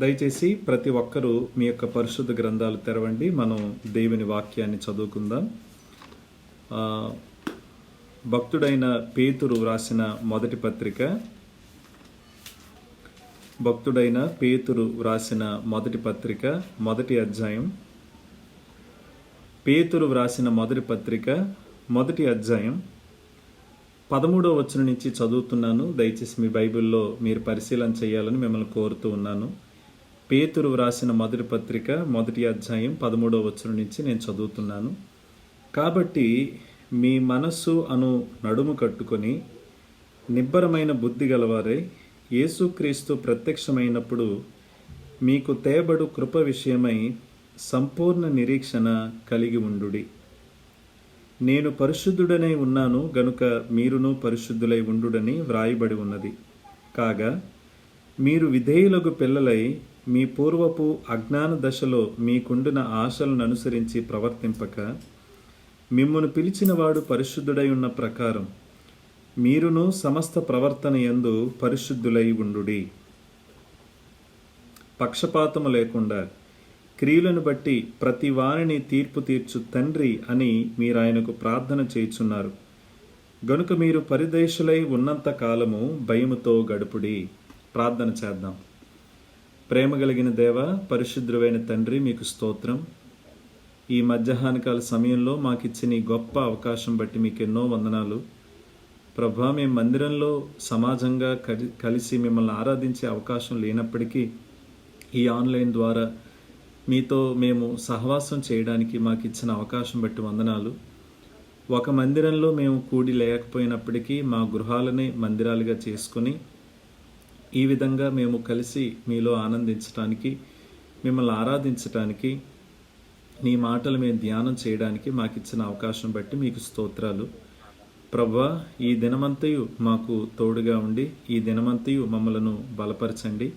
దయచేసి ప్రతి ఒక్కరూ మీ యొక్క పరిశుద్ధ గ్రంథాలు తెరవండి. మనం దేవుని వాక్యాన్ని చదువుకుందాం. భక్తుడైన పేతురు వ్రాసిన మొదటి పత్రిక, మొదటి అధ్యాయం. పేతురు వ్రాసిన మొదటి పత్రిక మొదటి అధ్యాయం 13వ వచనం నుంచి చదువుతున్నాను. దయచేసి మీ బైబిల్లో మీరు పరిశీలన చేయాలని మిమ్మల్ని కోరుతూ ఉన్నాను. పేతురు వ్రాసిన మొదటి పత్రిక మొదటి అధ్యాయం 13వ వచనం నుంచి నేను చదువుతున్నాను. కాబట్టి మీ మనస్సు అను నడుము కట్టుకొని నిబ్బరమైన బుద్ధి గలవారై యేసుక్రీస్తు ప్రత్యక్షమైనప్పుడు మీకు తేబడు కృప విషయమై సంపూర్ణ నిరీక్షణ కలిగి ఉండుడి. నేను పరిశుద్ధుడనై ఉన్నాను గనుక మీరును పరిశుద్ధులై ఉండుడని వ్రాయబడి ఉన్నది. కాగా మీరు విధేయులకు పిల్లలై మీ పూర్వపు అజ్ఞాన దశలో మీకుండిన ఆశలను అనుసరించి ప్రవర్తింపక మిమ్మును పిలిచినవాడు పరిశుద్ధుడై ఉన్న ప్రకారం మీరును సమస్త ప్రవర్తన యందు పరిశుద్ధులై ఉండుడి. పక్షపాతము లేకుండా క్రియలను బట్టి ప్రతి వారిని తీర్పు తీర్చు తండ్రి అని మీరు ఆయనకు ప్రార్థన చేయుచున్నారు. గనుక మీరు పరిదేశులై ఉన్నంత కాలము భయముతో గడుపుడి. ప్రార్థన చేద్దాం. ప్రేమ కలిగిన దేవ, పరిశుద్ధుడైన తండ్రి, మీకు స్తోత్రం. ఈ మధ్యాహ్నకాల సమయంలో మాకిచ్చిన ఈ గొప్ప అవకాశం బట్టి మీకు ఎన్నో వందనాలు ప్రభా. మేము మందిరంలో సమాజంగా కలిసి మిమ్మల్ని ఆరాధించే అవకాశం లేనప్పటికీ ఈ ఆన్లైన్ ద్వారా మీతో మేము సహవాసం చేయడానికి మాకు ఇచ్చిన అవకాశం బట్టి వందనాలు. ఒక మందిరంలో మేము కూడి లేకపోయినప్పటికీ మా గృహాలనే మందిరాలుగా చేసుకుని ఈ విధంగా మేము కలిసి మీలో ఆనందించడానికి, మిమ్మల్ని ఆరాధించడానికి, నీ మాటలు మేము ధ్యానం చేయడానికి మాకు ఇచ్చిన అవకాశం బట్టి మీకు స్తోత్రాలు ప్రభువా. ఈ దినమంతయు మాకు తోడుగా ఉండి ఈ దినమంతయు మమ్మలను బలపరచండి.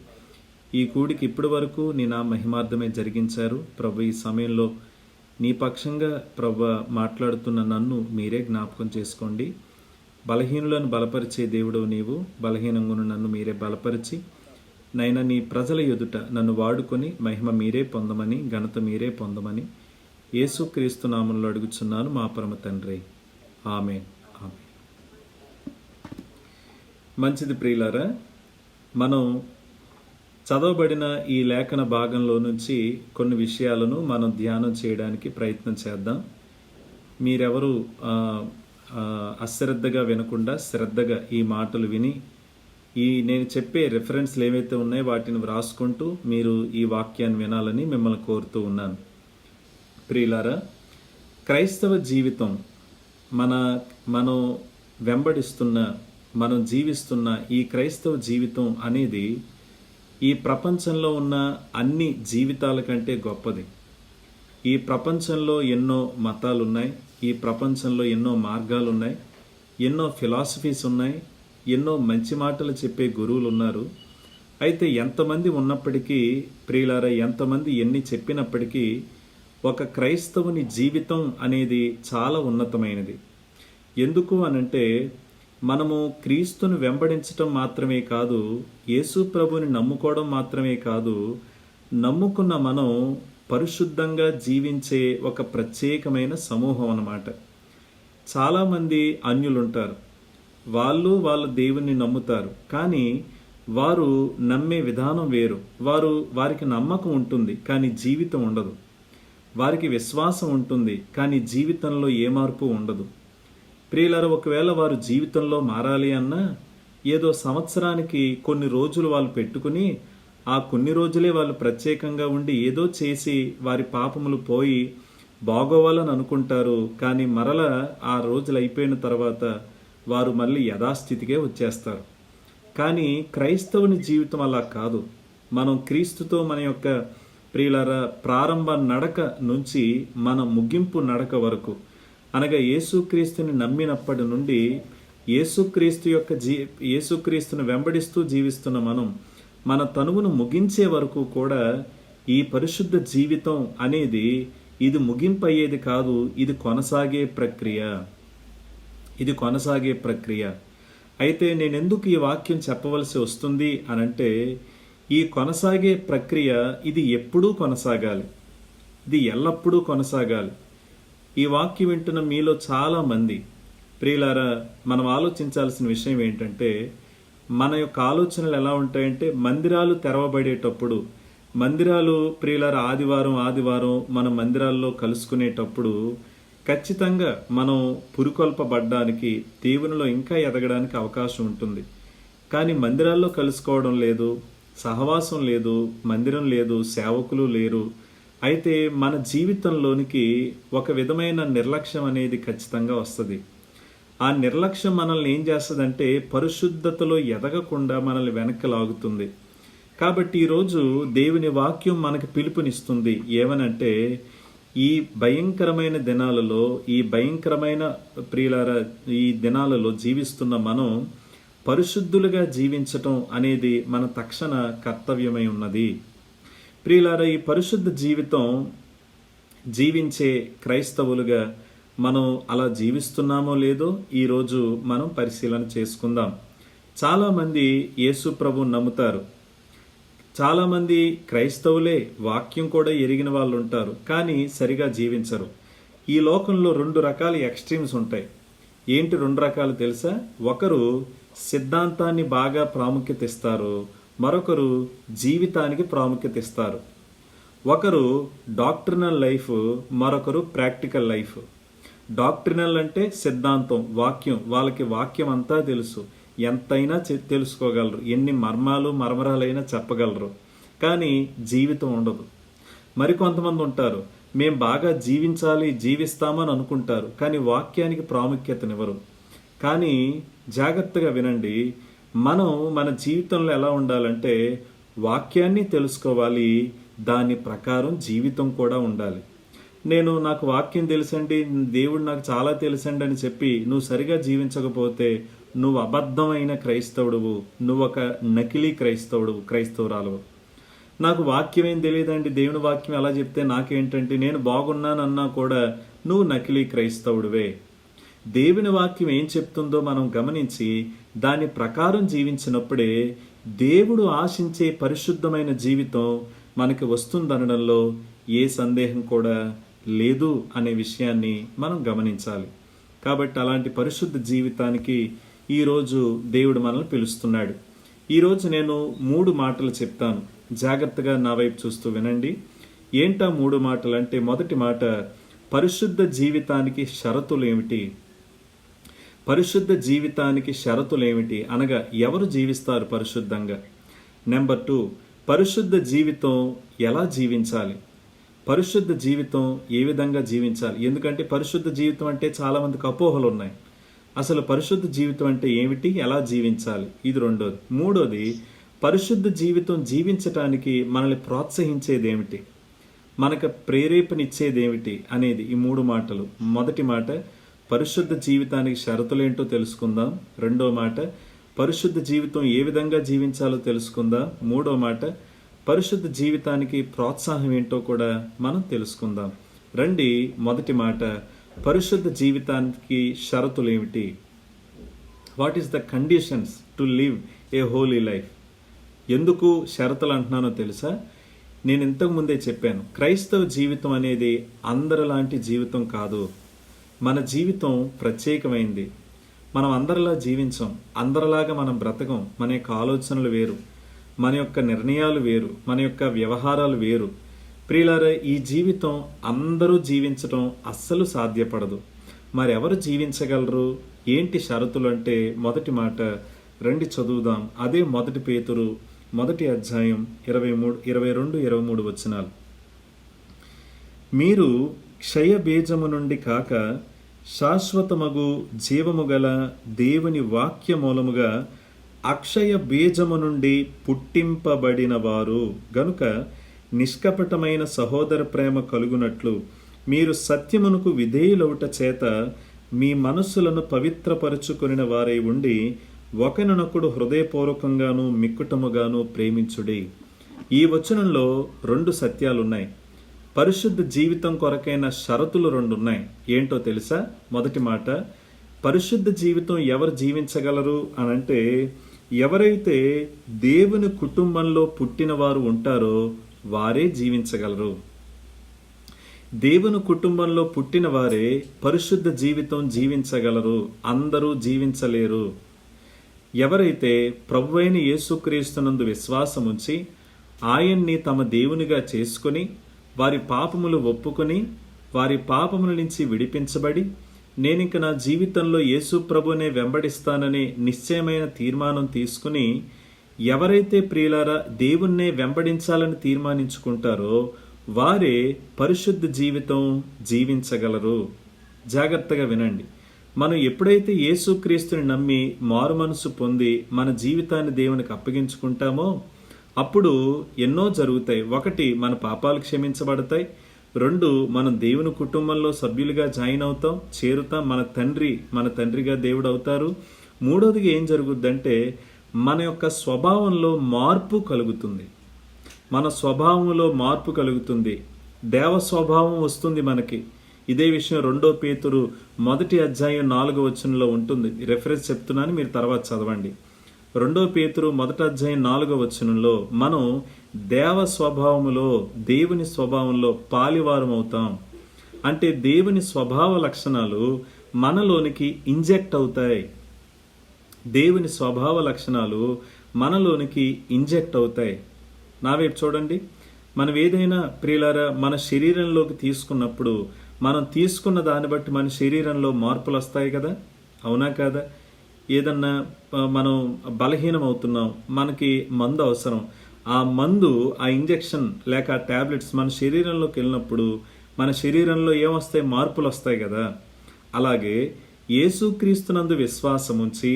ఈ కూడికి ఇప్పటి వరకు నీ నా మహిమార్థమే జరిగించారు ప్రభు. ఈ సమయంలో నీ పక్షంగా ప్రభు మాట్లాడుతున్న నన్ను మీరే జ్ఞాపకం చేసుకోండి. బలహీనులను బలపరిచే దేవుడు నీవు. బలహీనంగా నన్ను మీరే బలపరిచి నైనా నీ ప్రజల ఎదుట నన్ను వాడుకొని మహిమ మీరే పొందమని, ఘనత మీరే పొందమని యేసుక్రీస్తు నామములో అడుగుచున్నాను మా పరమ తండ్రి. ఆమేన్. ఆమేన్. మంచిది ప్రియులారా, మనం చదవబడిన ఈ లేఖన భాగంలో నుంచి కొన్ని విషయాలను మనం ధ్యానం చేయడానికి ప్రయత్నం చేద్దాం. మీరెవరు అశ్రద్ధగా వినకుండా శ్రద్ధగా ఈ మాటలు విని నేను చెప్పే రెఫరెన్స్లు ఏవైతే ఉన్నాయో వాటిని వ్రాసుకుంటూ మీరు ఈ వాక్యాన్ని వినాలని మిమ్మల్ని కోరుతూ ఉన్నాను. ప్రియులారా, క్రైస్తవ జీవితం మనం వెంబడిస్తున్న, మనం జీవిస్తున్న ఈ క్రైస్తవ జీవితం అనేది ఈ ప్రపంచంలో ఉన్న అన్ని జీవితాల కంటే గొప్పది. ఈ ప్రపంచంలో ఎన్నో మతాలు ఉన్నాయి, ఈ ప్రపంచంలో ఎన్నో మార్గాలు ఉన్నాయి, ఎన్నో ఫిలాసఫీస్ ఉన్నాయి, ఎన్నో మంచి మాటలు చెప్పే గురువులు ఉన్నారు. అయితే ఎంతమంది ఉన్నప్పటికీ ప్రియులారా, ఎంతమంది ఎన్ని చెప్పినప్పటికీ ఒక క్రైస్తవుని జీవితం అనేది చాలా ఉన్నతమైనది. ఎందుకు అనంటే మనము క్రీస్తును వెంబడించటం మాత్రమే కాదు, యేసు ప్రభుని నమ్ముకోవడం మాత్రమే కాదు, నమ్ముకున్న మనం పరిశుద్ధంగా జీవించే ఒక ప్రత్యేకమైన సమూహం అన్నమాట. చాలామంది అన్యులుంటారు. వాళ్ళ దేవుని నమ్ముతారు, కానీ వారు నమ్మే విధానం వేరు. వారికి నమ్మకం ఉంటుంది కానీ జీవితం ఉండదు. వారికి విశ్వాసం ఉంటుంది కానీ జీవితంలో ఏ మార్పు ఉండదు. ప్రియులారా, ఒకవేళ వారు జీవితంలో మారాలి అన్నా ఏదో సంవత్సరానికి కొన్ని రోజులు వాళ్ళు పెట్టుకుని ఆ కొన్ని రోజులే వాళ్ళు ప్రత్యేకంగా ఉండి ఏదో చేసి వారి పాపములు పోయి బాగోవాలని అనుకుంటారు. కానీ మరలా ఆ రోజులు అయిపోయిన తర్వాత వారు మళ్ళీ యథాస్థితికే వచ్చేస్తారు. కానీ క్రైస్తవుని జీవితం అలా కాదు. మనం క్రీస్తుతో మన యొక్క ప్రియులారా ప్రారంభ నడక నుంచి మన ముగింపు నడక వరకు, అనగా యేసుక్రీస్తుని నమ్మినప్పటి నుండి యేసుక్రీస్తును వెంబడిస్తూ జీవిస్తున్న మన తనువును ముగించే వరకు కూడా ఈ పరిశుద్ధ జీవితం అనేది ఇది ముగింపు అయ్యేది కాదు, ఇది కొనసాగే ప్రక్రియ. అయితే నేను ఎందుకు ఈ వాక్యం చెప్పవలసి వస్తుంది అనంటే, ఈ కొనసాగే ప్రక్రియ ఇది ఎప్పుడూ కొనసాగాలి, ఇది ఎల్లప్పుడూ కొనసాగాలి. ఈ వాక్యం వింటున్న మీలో చాలా మంది ప్రియులారా, మనం ఆలోచించాల్సిన విషయం ఏంటంటే, మన యొక్క ఆలోచనలు ఎలా ఉంటాయంటే, మందిరాలు తెరవబడేటప్పుడు, మందిరాలు ప్రియులారా ఆదివారం మన మందిరాల్లో కలుసుకునేటప్పుడు ఖచ్చితంగా మనం పురికొల్పబడ్డానికి, దేవునిలో ఇంకా ఎదగడానికి అవకాశం ఉంటుంది. కానీ మందిరాల్లో కలుసుకోవడం లేదు, సహవాసం లేదు, మందిరం లేదు, సేవకులు లేరు. అయితే మన జీవితంలోనికి ఒక విధమైన నిర్లక్ష్యం అనేది ఖచ్చితంగా వస్తుంది. ఆ నిర్లక్ష్యం మనల్ని ఏం చేస్తుందంటే, పరిశుద్ధతలో ఎదగకుండా మనల్ని వెనక్కి లాగుతుంది. కాబట్టి ఈరోజు దేవుని వాక్యం మనకు పిలుపునిస్తుంది. ఏమనంటే, ఈ భయంకరమైన దినాలలో, ఈ భయంకరమైన ప్రియులారా ఈ దినాలలో జీవిస్తున్న మనం పరిశుద్ధులుగా జీవించటం అనేది మన తక్షణ కర్తవ్యమై ఉన్నది. ప్రియులారా, ఈ పరిశుద్ధ జీవితం జీవించే క్రైస్తవులుగా మనం అలా జీవిస్తున్నామో లేదో ఈరోజు మనం పరిశీలన చేసుకుందాం. చాలామంది యేసు ప్రభువుని నమ్ముతారు, చాలామంది క్రైస్తవులే, వాక్యం కూడా ఎరిగిన వాళ్ళు ఉంటారు, కానీ సరిగా జీవించరు. ఈ లోకంలో 2 రకాల ఎక్స్ట్రీమ్స్ ఉంటాయి. ఏంటి 2 రకాలు తెలుసా? ఒకరు సిద్ధాంతాన్ని బాగా ప్రాముఖ్యత ఇస్తారు, మరొకరు జీవితానికి ప్రాముఖ్యత ఇస్తారు. ఒకరు డాక్ట్రినల్ లైఫ్, మరొకరు ప్రాక్టికల్ లైఫ్. డాక్ట్రినల్ అంటే సిద్ధాంతం, వాక్యం, వాళ్ళకి వాక్యం అంతా తెలుసు, ఎంతైనా తెలుసుకోగలరు, ఎన్ని మర్మరాలైనా చెప్పగలరు, కానీ జీవితం ఉండదు. మరికొంతమంది ఉంటారు, మేం బాగా జీవిస్తామని అనుకుంటారు, కానీ వాక్యానికి ప్రాముఖ్యతనివ్వరు. కానీ జాగ్రత్తగా వినండి, మనం మన జీవితంలో ఎలా ఉండాలంటే, వాక్యాన్ని తెలుసుకోవాలి, దాని ప్రకారం జీవితం కూడా ఉండాలి. నాకు వాక్యం తెలుసండి, దేవుడు నాకు చాలా తెలుసండి అని చెప్పి నువ్వు సరిగా జీవించకపోతే నువ్వు అబద్ధమైన క్రైస్తవుడువు, నువ్వు ఒక నకిలీ క్రైస్తవురాలువు. నాకు వాక్యం ఏం తెలియదండి, దేవుని వాక్యం ఎలా చెప్తే నాకేంటంటే, నేను బాగున్నానన్నా కూడా నువ్వు నకిలీ క్రైస్తవుడివే. దేవుని వాక్యం ఏం చెప్తుందో మనం గమనించి దాని ప్రకారం జీవించినప్పుడే దేవుడు ఆశించే పరిశుద్ధమైన జీవితం మనకి వస్తుందనడంలో ఏ సందేహం కూడా లేదు అనే విషయాన్ని మనం గమనించాలి. కాబట్టి అలాంటి పరిశుద్ధ జీవితానికి ఈరోజు దేవుడు మనల్ని పిలుస్తున్నాడు. ఈరోజు నేను 3 మాటలు చెప్తాను, జాగ్రత్తగా నా వైపు చూస్తూ వినండి. ఏంటా 3 మాటలు అంటే, మొదటి మాట, పరిశుద్ధ జీవితానికి షరతులు ఏమిటి? పరిశుద్ధ జీవితానికి షరతులు ఏమిటి అనగా ఎవరు జీవిస్తారు పరిశుద్ధంగా? నెంబర్ 2, పరిశుద్ధ జీవితం ఎలా జీవించాలి? పరిశుద్ధ జీవితం ఏ విధంగా జీవించాలి? ఎందుకంటే పరిశుద్ధ జీవితం అంటే చాలా మందికి అపోహలు ఉన్నాయి. అసలు పరిశుద్ధ జీవితం అంటే ఏమిటి, ఎలా జీవించాలి? ఇది రెండోది. మూడోది, పరిశుద్ధ జీవితం జీవించటానికి మనల్ని ప్రోత్సహించేది ఏమిటి, మనకు ప్రేరేపణిచ్చేది ఏమిటి అనేది ఈ 3 మాటలు. మొదటి మాట, పరిశుద్ధ జీవితానికి షరతులేంటో తెలుసుకుందాం. రెండో మాట, పరిశుద్ధ జీవితం ఏ విధంగా జీవించాలో తెలుసుకుందాం. మూడో మాట, పరిశుద్ధ జీవితానికి ప్రోత్సాహం ఏంటో కూడా మనం తెలుసుకుందాం. రండి, మొదటి మాట, పరిశుద్ధ జీవితానికి షరతులు ఏమిటి? What is the conditions to live A Holi life? ఎందుకు షరతులు అంటున్నానో తెలుసా? నేను ఇంతకు ముందే చెప్పాను, క్రైస్తవ జీవితం అనేది అందరిలాంటి జీవితం కాదు. మన జీవితం ప్రత్యేకమైంది. మనం అందరిలా జీవించం, అందరిలాగా మనం బ్రతకం. మన యొక్క ఆలోచనలు వేరు, మన యొక్క నిర్ణయాలు వేరు, మన యొక్క వ్యవహారాలు వేరు. ప్రియులారా, ఈ జీవితం అందరూ జీవించడం అస్సలు సాధ్యపడదు. మరెవరు జీవించగలరు? ఏంటి షరతులు అంటే, మొదటి మాట రండి చదువుదాం. అదే 1 పేతురు 1 అధ్యాయం 22-23 వచనాలు. మీరు క్షయ బీజము నుండి కాక శాశ్వతమగు జీవము గల దేవుని వాక్య మూలముగా అక్షయ బీజము నుండి పుట్టింపబడిన వారు గనుక నిష్కపటమైన సహోదర ప్రేమ కలుగునట్లు మీరు సత్యమునకు విధేయులవుట చేత మీ మనస్సులను పవిత్రపరచుకొనిన వారై ఉండి ఒకరినొకడు హృదయపూర్వకంగాను మిక్కుటముగాను ప్రేమించుడి. ఈ వచనంలో 2 సత్యాలున్నాయి. పరిశుద్ధ జీవితం కొరకైన షరతులు 2 ఉన్నాయి. ఏంటో తెలుసా? మొదటి మాట, పరిశుద్ధ జీవితం ఎవరు జీవించగలరు అనంటే, ఎవరైతే దేవుని కుటుంబంలో పుట్టిన వారు ఉంటారో వారే జీవించగలరు. దేవుని కుటుంబంలో పుట్టిన వారే పరిశుద్ధ జీవితం జీవించగలరు. అందరూ జీవించలేరు. ఎవరైతే ప్రభువైన యేసుక్రీస్తునందు విశ్వాసముంచి ఆయన్ని తమ దేవునిగా చేసుకొని వారి పాపములు ఒప్పుకొని వారి పాపముల నుంచి విడిపించబడి నేనింక నా జీవితంలో యేసు ప్రభునే వెంబడిస్తాననే నిశ్చయమైన తీర్మానం తీసుకుని ఎవరైతే ప్రియులారా దేవుణ్ణే వెంబడించాలని తీర్మానించుకుంటారో వారే పరిశుద్ధ జీవితం జీవించగలరు. జాగ్రత్తగా వినండి. మనం ఎప్పుడైతే యేసుక్రీస్తుని నమ్మి మారు మనసు పొంది మన జీవితాన్ని దేవునికి అప్పగించుకుంటామో అప్పుడు ఎన్నో జరుగుతాయి. ఒకటి, మన పాపాలు క్షమించబడతాయి. 2, మనం దేవుని కుటుంబంలో సభ్యులుగా జాయిన్ అవుతాం, చేరుతాం. మన తండ్రిగా దేవుడు అవుతారు. 3వదిగా ఏం జరుగుద్దంటే మన యొక్క స్వభావంలో మార్పు కలుగుతుంది. మన స్వభావంలో మార్పు కలుగుతుంది. దేవ స్వభావం వస్తుంది మనకి. ఇదే విషయం 2 పేతురు 1వ అధ్యాయం 4వ వచనంలో ఉంటుంది. రెఫరెన్స్ చెప్తున్నాను, మీరు తర్వాత చదవండి. 2 పేతురు 1వ అధ్యాయం 4వ వచనంలో మనం దేవ స్వభావములో దేవుని స్వభావంలో పాలివారం అవుతాం. అంటే దేవుని స్వభావ లక్షణాలు మనలోనికి ఇంజెక్ట్ అవుతాయి. దేవుని స్వభావ లక్షణాలు మనలోనికి ఇంజెక్ట్ అవుతాయి. నా వైపు చూడండి. మనం ఏదైనా ప్రియులారా మన శరీరంలోకి తీసుకున్నప్పుడు మనం తీసుకున్న దాన్ని బట్టి మన శరీరంలో మార్పులు వస్తాయి కదా, అవునా కాదా? ఏదన్నా మనం బలహీనం అవుతున్నాం, మనకి మందు అవసరం. ఆ మందు, ఆ ఇంజెక్షన్ లేక ఆ టాబ్లెట్స్ మన శరీరంలోకి వెళ్ళినప్పుడు మన శరీరంలో ఏమొస్తాయి? మార్పులు వస్తాయి కదా. అలాగే యేసుక్రీస్తునందు విశ్వాసముంచి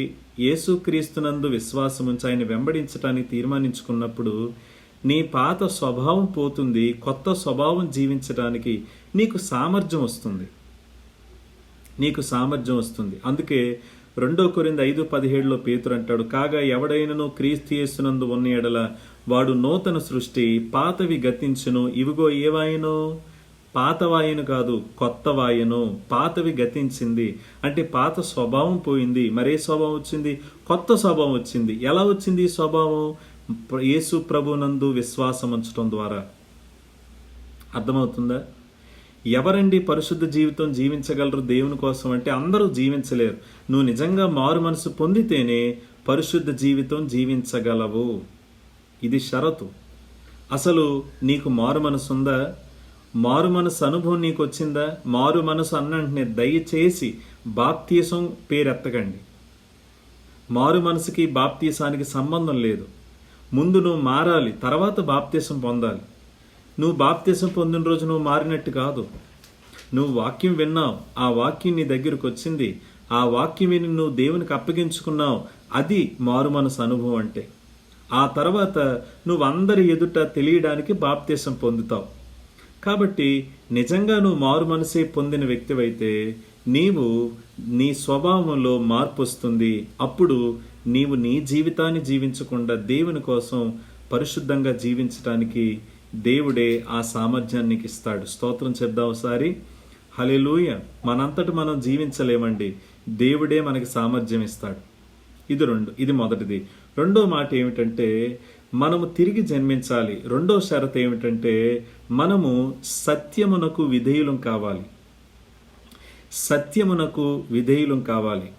ఆయన వెంబడించడానికి తీర్మానించుకున్నప్పుడు నీ పాత స్వభావం పోతుంది, కొత్త స్వభావం జీవించడానికి నీకు సామర్థ్యం వస్తుంది. అందుకే 2 కొరింథీ 5:17 పేతురు అంటాడు, కాగా ఎవడైనను క్రీస్తు యేసునందు ఉన్న ఎడల వాడు నూతన సృష్టి, పాతవి గతించును, ఇవిగో ఏవాయను, పాతవాయను కాదు కొత్త వాయను. పాతవి గతించింది అంటే పాత స్వభావం పోయింది. మరే స్వభావం వచ్చింది? కొత్త స్వభావం వచ్చింది. ఎలా వచ్చింది ఈ స్వభావం? యేసు ప్రభునందు విశ్వాసం ఉంచడం ద్వారా. అర్థమవుతుందా? ఎవరండి పరిశుద్ధ జీవితం జీవించగలరు దేవుని కోసం అంటే అందరూ జీవించలేరు. నువ్వు నిజంగా మారు మనసు పొందితేనే పరిశుద్ధ జీవితం జీవించగలవు. ఇది షరతు. అసలు నీకు మారు మనసు ఉందా? మారు మనసు అనుభవం నీకు వచ్చిందా? మారు మనసు అన్నంటనే దయచేసి బాప్తీసం పేరెత్తకండి. మారు మనసుకి బాప్తీసానికి సంబంధం లేదు. ముందు నువ్వు మారాలి, తర్వాత బాప్తీసం పొందాలి. నువ్వు బాప్తీసం పొందిన రోజు నువ్వు మారినట్టు కాదు. నువ్వు వాక్యం విన్నావు, ఆ వాక్యం నీ దగ్గరకు వచ్చింది, ఆ వాక్యం విని నువ్వు దేవునికి అప్పగించుకున్నావు. అది మారు మనసు అనుభవం అంటే. ఆ తర్వాత నువ్వు అందరి ఎదుట తెలియడానికి బాప్తీసం పొందుతావు. కాబట్టి నిజంగా నువ్వు మారు మనసే పొందిన వ్యక్తివైతే నీవు నీ స్వభావంలో మార్పు వస్తుంది. అప్పుడు నీవు నీ జీవితాన్ని జీవించకుండా దేవుని కోసం పరిశుద్ధంగా జీవించడానికి దేవుడే ఆ సామర్థ్యాన్ని ఇస్తాడు. స్తోత్రం చెప్దాం ఒకసారి. హల్లెలూయా. మనంతటి మనం జీవించలేమండి, దేవుడే మనకి సామర్థ్యం ఇస్తాడు. ఇది మొదటిది. 2వ మాట ఏమిటంటే మనము తిరిగి జన్మించాలి. 2వ షరతు ఏమిటంటే మనము సత్యమునకు విధేయులం కావాలి. సత్యమునకు విధేయులం కావాలి.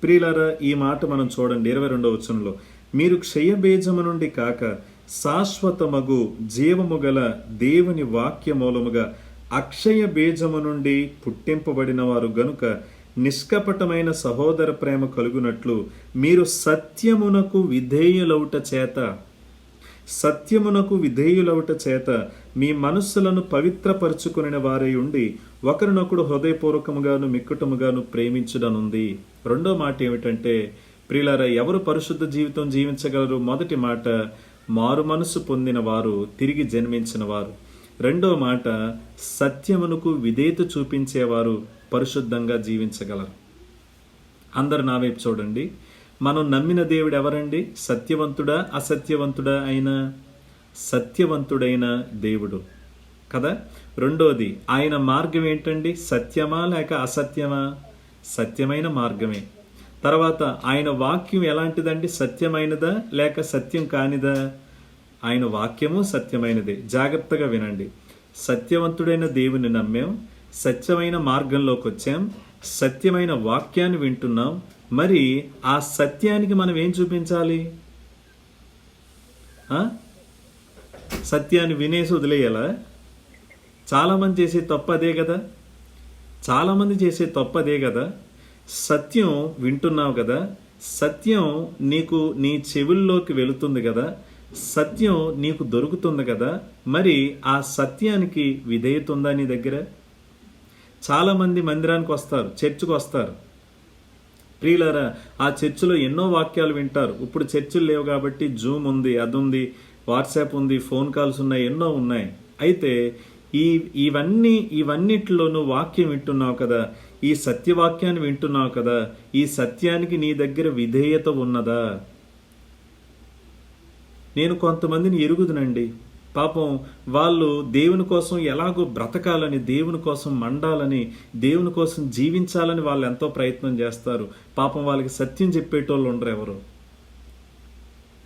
ప్రియులారా, ఈ మాట మనం చూడండి 22వ వచనంలో, మీరు క్షయబీజము నుండి కాక శాశ్వతమగు జీవము గల దేవుని వాక్య మూలముగా అక్షయ బీజము నుండి పుట్టింపబడిన వారు గనుక నిష్కపటమైన సహోదర ప్రేమ కలుగునట్లు మీరు సత్యమునకు విధేయులవుట చేత మీ మనస్సులను పవిత్రపరచుకుని వారై ఉండి ఒకరినొకడు హృదయపూర్వకముగాను మిక్కుటముగాను ప్రేమించుడనుంది. 2వ మాట ఏమిటంటే ప్రియులారా, ఎవరు పరిశుద్ధ జీవితం జీవించగలరు? మొదటి మాట మారు మనసు పొందిన వారు, తిరిగి జన్మించిన వారు. 2వ మాట సత్యమునకు విధేయత చూపించేవారు పరిశుద్ధంగా జీవించగలరు. అందరు నా వైపు చూడండి. మనం నమ్మిన దేవుడు ఎవరండి? సత్యవంతుడా అసత్యవంతుడా? అయినా సత్యవంతుడైన దేవుడు కదా. 2వది, ఆయన మార్గం ఏంటండి? సత్యమా లేక అసత్యమా? సత్యమైన మార్గమే. తర్వాత ఆయన వాక్యం ఎలాంటిదండి? సత్యమైనదా లేక సత్యం కానిదా? ఆయన వాక్యము సత్యమైనదే. జాగ్రత్తగా వినండి. సత్యవంతుడైన దేవుని నమ్మాం, సత్యమైన మార్గంలోకి వచ్చాం, సత్యమైన వాక్యాన్ని వింటున్నాం. మరి ఆ సత్యానికి మనం ఏం చూపించాలి? సత్యాన్ని వినేసి వదిలేయాలా? చాలామంది చేసే తప్పు అదే కదా. చాలామంది చేసే తప్పు అదే కదా. సత్యం వింటున్నావు కదా, సత్యం నీకు నీ చెవుల్లోకి వెళుతుంది కదా, సత్యం నీకు దొరుకుతుంది కదా, మరి ఆ సత్యానికి విధేయత ఉందా నీ దగ్గర? చాలామంది మందిరానికి వస్తారు, చర్చికి వస్తారు. ప్రియులారా, ఆ చర్చిలో ఎన్నో వాక్యాలు వింటారు. ఇప్పుడు చర్చిలు లేవు కాబట్టి జూమ్ ఉంది, అది ఉంది, వాట్సాప్ ఉంది, ఫోన్ కాల్స్ ఉన్నాయి, ఎన్నో ఉన్నాయి. అయితే ఇవన్నిటిలోనూ వాక్యం వింటున్నావు కదా, ఈ సత్యవాక్యాన్ని వింటున్నావు కదా, ఈ సత్యానికి నీ దగ్గర విధేయత ఉన్నదా? నేను కొంతమందిని ఎరుగుదునండి. పాపం వాళ్ళు దేవుని కోసం ఎలాగో బ్రతకాలని, దేవుని కోసం మండాలని, దేవుని కోసం జీవించాలని వాళ్ళు ఎంతో ప్రయత్నం చేస్తారు. పాపం వాళ్ళకి సత్యం చెప్పేటోళ్ళు ఉండరు ఎవరు.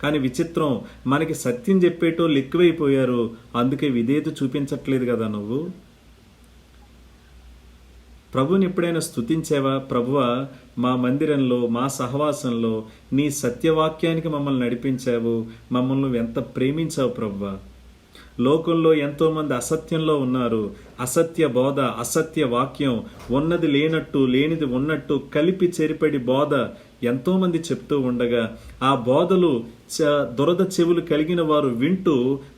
కానీ విచిత్రం, మనకి సత్యం చెప్పేటోళ్ళు ఎక్కువైపోయారు. అందుకే విధేయత చూపించట్లేదు కదా నువ్వు. ప్రభుని ఎప్పుడైనా స్తుతించావా? ప్రభువా, మా మందిరంలో, మా సహవాసంలో నీ సత్యవాక్యానికి మమ్మల్ని నడిపించావు, మమ్మల్ని నువ్వు ఎంత ప్రేమించావు ప్రభువా. లోకంలో ఎంతోమంది అసత్యంలో ఉన్నారు. అసత్య బోధ, అసత్య వాక్యం, ఉన్నది లేనట్టు లేనిది ఉన్నట్టు కలిపి చెరిపడి బోధ ఎంతోమంది చెప్తూ ఉండగా, ఆ బోధలు దురద చెవులు కలిగిన వారు వింటూ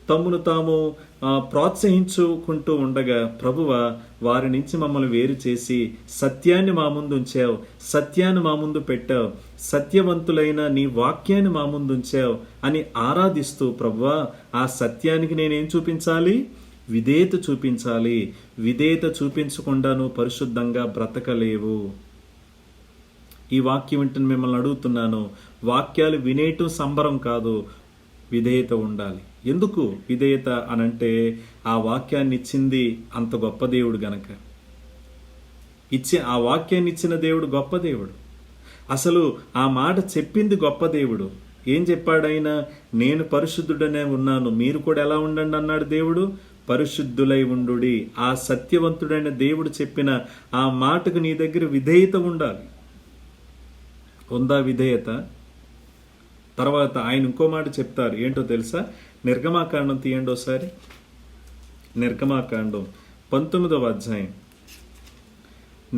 తమ్మును తాము ప్రోత్సహించుకుంటూ ఉండగా, ప్రభువా, వారి నుంచి మమ్మల్ని వేరు చేసి సత్యాన్ని మా ముందు ఉంచావు, సత్యాన్ని మా ముందు పెట్టావు, సత్యవంతులైన నీ వాక్యాన్ని మా ముందు ఉంచావు అని ఆరాధిస్తూ, ప్రభువా, ఆ సత్యానికి నేనేం చూపించాలి? విధేయత చూపించాలి. విధేయత చూపించకుండా నువ్వు పరిశుద్ధంగా బ్రతకలేవు. ఈ వాక్యం వింటున్న మిమ్మల్ని అడుగుతున్నాను, వాక్యాలు వినేయటం సంబరం కాదు, విధేయత ఉండాలి. ఎందుకు విధేయత అనంటే, ఆ వాక్యాన్ని ఇచ్చింది అంత గొప్ప దేవుడు గనక. ఆ వాక్యాన్ని ఇచ్చిన దేవుడు గొప్ప దేవుడు. అసలు ఆ మాట చెప్పింది గొప్ప దేవుడు. ఏం చెప్పాడైనా? నేను పరిశుద్ధుడనే ఉన్నాను, మీరు కూడా ఎలా ఉండండి అన్నాడు దేవుడు. పరిశుద్ధులై ఉండుడి. ఆ సత్యవంతుడైన దేవుడు చెప్పిన ఆ మాటకు నీ దగ్గర విధేయత ఉండాలి. ఉందా విధేయత? తర్వాత ఆయన ఇంకో మాట చెప్తారు, ఏంటో తెలుసా? నిర్గమాకాండం తీయండి ఒకసారి. నిర్గమాకాండం 19వ అధ్యాయం.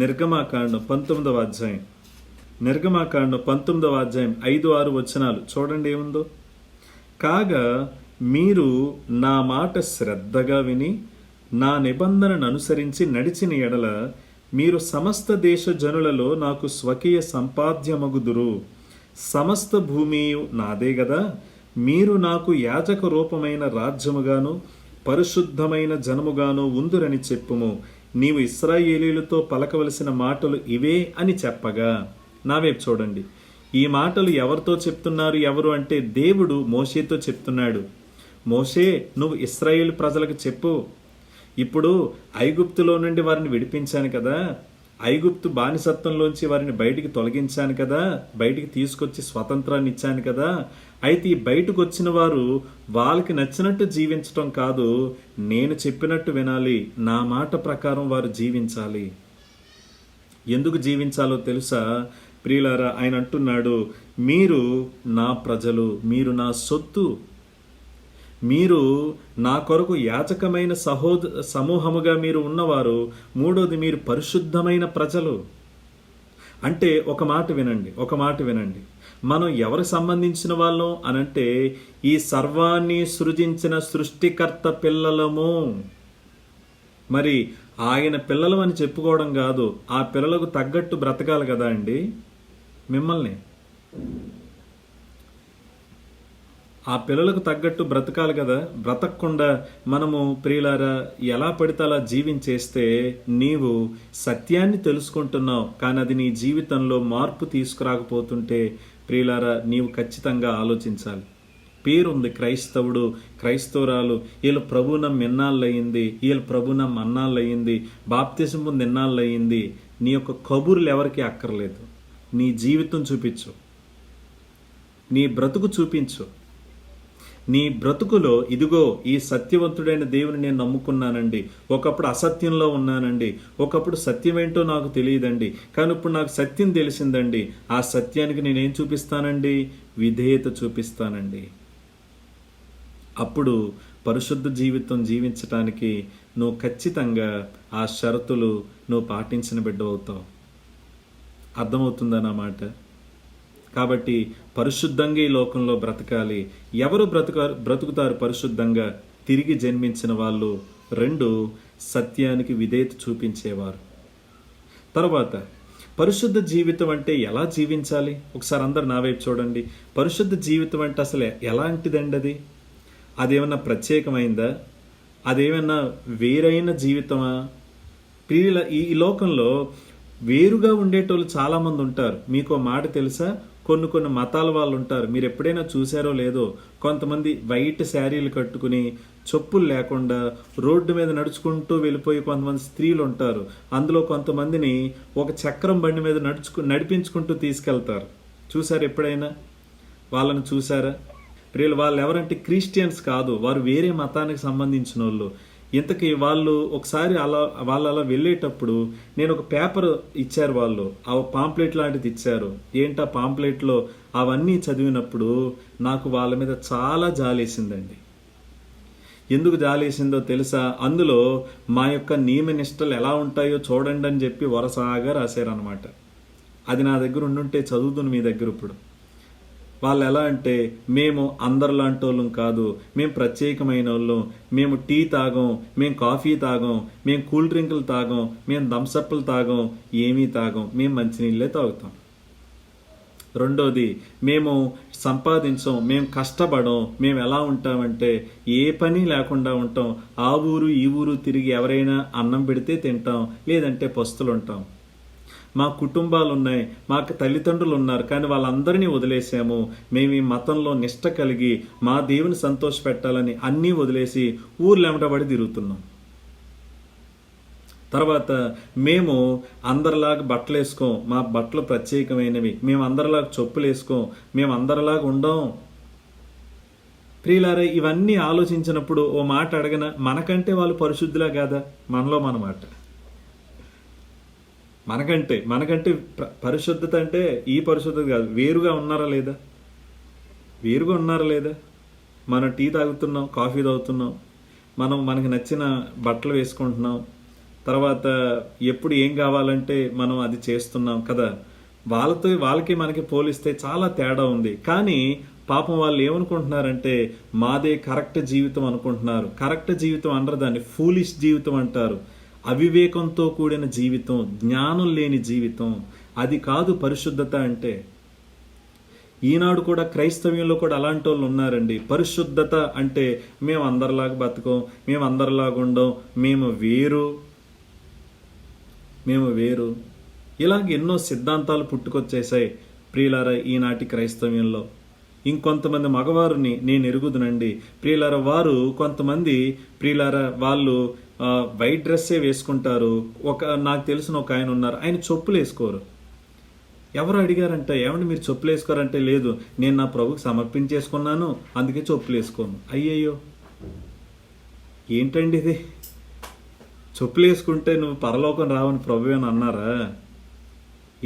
నిర్గమాకాండం 19వ అధ్యాయం. నిర్గమాకాండం 19వ అధ్యాయం 5-6 వచనాలు చూడండి ఏముందో. కాగా మీరు నా మాట శ్రద్ధగా విని నా నిబంధనను అనుసరించి నడిచిన ఎడల మీరు సమస్త దేశ జనులలో నాకు స్వకీయ సంపాద్యమగుదురు. సమస్త భూమి నాదే గదా. మీరు నాకు యాజక రూపమైన రాజ్యముగాను పరిశుద్ధమైన జనముగాను ఉందురని చెప్పుము. నీవు ఇశ్రాయేలీలతో పలకవలసిన మాటలు ఇవే అని చెప్పగా. నా వైపు చూడండి. ఈ మాటలు ఎవరితో చెప్తున్నారు? ఎవరు అంటే దేవుడు మోషేతో చెప్తున్నాడు. మోషే, నువ్వు ఇశ్రాయేలు ప్రజలకు చెప్పు, ఇప్పుడు ఐగుప్తులో నుండి వారిని విడిపించాను కదా, ఐగుప్తు బానిసత్వంలోంచి వారిని బయటికి తొలగించాను కదా, బయటికి తీసుకొచ్చి స్వతంత్రాన్ని ఇచ్చాను కదా. అయితే ఈ బయటకు వచ్చిన వారు వాళ్ళకి నచ్చినట్టు జీవించటం కాదు, నేను చెప్పినట్టు వినాలి, నా మాట ప్రకారం వారు జీవించాలి. ఎందుకు జీవించాలో తెలుసా ప్రియులారా? ఆయన అంటున్నాడు, మీరు నా ప్రజలు, మీరు నా సొత్తు, మీరు నా కొరకు యాజకమైన సమూహముగా మీరు ఉన్నవారు. మూడోది, మీరు పరిశుద్ధమైన ప్రజలు. అంటే ఒక మాట వినండి. మనం ఎవరికి సంబంధించిన వాళ్ళం అనంటే, ఈ సర్వాన్ని సృజించిన సృష్టికర్త పిల్లలము. మరి ఆయన పిల్లలు అని చెప్పుకోవడం కాదు, ఆ పిల్లలకు తగ్గట్టు బ్రతకాలి కదా అండి. మిమ్మల్ని ఆ పిల్లలకు తగ్గట్టు బ్రతకాలి కదా. బ్రతకకుండా మనము ప్రియులారా ఎలా పడితే అలా జీవించేస్తే నీవు సత్యాన్ని తెలుసుకుంటున్నావు, కానీ అది నీ జీవితంలో మార్పు తీసుకురాకపోతుంటే ప్రియులారా నీవు ఖచ్చితంగా ఆలోచించాలి. పేరుంది క్రైస్తవుడు, క్రైస్తవురాలు, వీళ్ళు ప్రభునం ఎన్నాళ్ళయింది, వీళ్ళు ప్రభునం అన్నాళ్ళయింది, బాప్తిజం ముందు ఎన్నాళ్ళయింది. నీ యొక్క కబుర్లు ఎవరికి అక్కర్లేదు. నీ జీవితం చూపించు, నీ బ్రతుకు చూపించు. నీ బ్రతుకులో ఇదిగో ఈ సత్యవంతుడైన దేవుని నేను నమ్ముకున్నానండి, ఒకప్పుడు అసత్యంలో ఉన్నానండి, ఒకప్పుడు సత్యం ఏంటో నాకు తెలియదండి, కానీ ఇప్పుడు నాకు సత్యం తెలిసిందండి, ఆ సత్యానికి నేనేం చూపిస్తానండి? విధేయత చూపిస్తానండి. అప్పుడు పరిశుద్ధ జీవితం జీవించటానికి నువ్వు ఖచ్చితంగా ఆ షరతులు నువ్వు పాటించిన బిడ్డ అవుతావు. అర్థమవుతుందా నా మాట? కాబట్టి పరిశుద్ధంగా ఈ లోకంలో బ్రతకాలి. ఎవరు బ్రతుకుతారు పరిశుద్ధంగా? తిరిగి జన్మించిన వాళ్ళు. 2, సత్యానికి విధేయత చూపించేవారు. తర్వాత పరిశుద్ధ జీవితం అంటే ఎలా జీవించాలి? ఒకసారి అందరు నా వైపు చూడండి. పరిశుద్ధ జీవితం అంటే అసలు ఎలాంటిదండి అది? అదేమన్నా ప్రత్యేకమైందా? అదేమన్నా వేరైన జీవితమా? ప్రియుల ఈ లోకంలో వేరుగా ఉండేటోళ్ళు చాలామంది ఉంటారు. మీకు మాట తెలుసా? కొన్ని మతాల వాళ్ళు ఉంటారు. మీరు ఎప్పుడైనా చూసారో లేదో, కొంతమంది వైట్ శారీలు కట్టుకుని చెప్పులు లేకుండా రోడ్డు మీద నడుచుకుంటూ వెళ్ళిపోయి కొంతమంది స్త్రీలు ఉంటారు. అందులో కొంతమందిని ఒక చక్రం బండి మీద నడిపించుకుంటూ తీసుకెళ్తారు. చూసారు ఎప్పుడైనా? వాళ్ళని చూసారా? ప్రియులు, వాళ్ళు ఎవరంటే క్రిస్టియన్స్ కాదు, వారు వేరే మతానికి సంబంధించిన వాళ్ళు. ఇంతకీ వాళ్ళు ఒకసారి వాళ్ళు అలా వెళ్ళేటప్పుడు నేను ఒక పేపర్ ఇచ్చారు, వాళ్ళు ఆ పాంప్లెట్ లాంటిది ఇచ్చారు. ఏంటా పాంప్లెట్లో అవన్నీ చదివినప్పుడు నాకు వాళ్ళ మీద చాలా జాలేసిందండి. ఎందుకు జాలేసిందో తెలుసా? అందులో మా యొక్క నియమ నిష్టలు ఎలా ఉంటాయో చూడండి అని చెప్పి వరసాగా రాశారనమాట. అది నా దగ్గర ఉండుంటే చదువుతున్న మీ దగ్గర ఇప్పుడు. వాళ్ళు ఎలా అంటే, మేము అందరిలాంటి వాళ్ళం కాదు, మేము ప్రత్యేకమైన వాళ్ళం, మేము టీ తాగం, మేము కాఫీ తాగం, మేము కూల్ డ్రింకులు తాగం, మేము థమ్సప్లు తాగం, ఏమీ తాగం, మేము మంచినీళ్ళే తాగుతాం. రెండోది, మేము సంపాదించం, మేము కష్టపడం. మేము ఎలా ఉంటామంటే ఏ పని లేకుండా ఉంటాం. ఆ ఊరు ఈ ఊరు తిరిగి ఎవరైనా అన్నం పెడితే తింటాం, లేదంటే పస్తులు ఉంటాం. మా కుటుంబాలు ఉన్నాయి, మాకు తల్లిదండ్రులు ఉన్నారు, కానీ వాళ్ళందరినీ వదిలేసాము. మేము ఈ మతంలో నిష్ట కలిగి మా దేవుని సంతోష పెట్టాలని అన్నీ వదిలేసి ఊర్లు వెంటబడి తిరుగుతున్నాం. తర్వాత మేము అందరిలాగా బట్టలు వేసుకోం, మా బట్టలు ప్రత్యేకమైనవి. మేము అందరిలాగా చెప్పులు వేసుకోం, మేము అందరిలాగా ఉండం. ప్రియులారా, ఇవన్నీ ఆలోచించినప్పుడు ఓ మాట అడగన, మనకంటే వాళ్ళు పరిశుద్ధులా కాదా? మనలో మన మాట. మనకంటే పరిశుద్ధత అంటే ఈ పరిశుద్ధత కాదు, వేరుగా ఉన్నారా లేదా? మనం టీ తాగుతున్నాం, కాఫీ తాగుతున్నాం, మనకి నచ్చిన బట్టలు వేసుకుంటున్నాం, తర్వాత ఎప్పుడు ఏం కావాలంటే మనం అది చేస్తున్నాం కదా. వాళ్ళకి మనకి పోలిస్తే చాలా తేడా ఉంది. కానీ పాపం వాళ్ళు ఏమనుకుంటున్నారంటే మాదే కరెక్ట్ జీవితం అనుకుంటున్నారు. కరెక్ట్ జీవితం అనరు, దాన్ని ఫూలిష్ జీవితం అంటారు. అవివేకంతో కూడిన జీవితం, జ్ఞానం లేని జీవితం, అది కాదు పరిశుద్ధత అంటే. ఈనాడు కూడా క్రైస్తవ్యంలో కూడా అలాంటి వాళ్ళు ఉన్నారండి. పరిశుద్ధత అంటే మేము అందరిలాగా బతకం, మేము అందరిలాగా ఉండం, మేము వేరు. ఇలాగ ఎన్నో సిద్ధాంతాలు పుట్టుకొచ్చేసాయి ప్రియులారా ఈనాటి క్రైస్తవ్యంలో. ఇంకొంతమంది మగవారిని నేను ఎరుగుదునండి ప్రియులారా, వారు కొంతమంది ప్రియులారా వాళ్ళు వైట్ డ్రెస్సే వేసుకుంటారు. నాకు తెలిసిన ఒక ఆయన ఉన్నారు, ఆయన చెప్పులు వేసుకోరు. ఎవరు అడిగారంటే, ఏమంటే మీరు చెప్పులు వేసుకోరంటే, లేదు నేను నా ప్రభుకి సమర్పించేసుకున్నాను అందుకే చెప్పులు వేసుకోను. అయ్యయ్యో, ఏంటండి ఇది? చెప్పులు వేసుకుంటే నువ్వు పరలోకం రావని ప్రభు అని అన్నారా?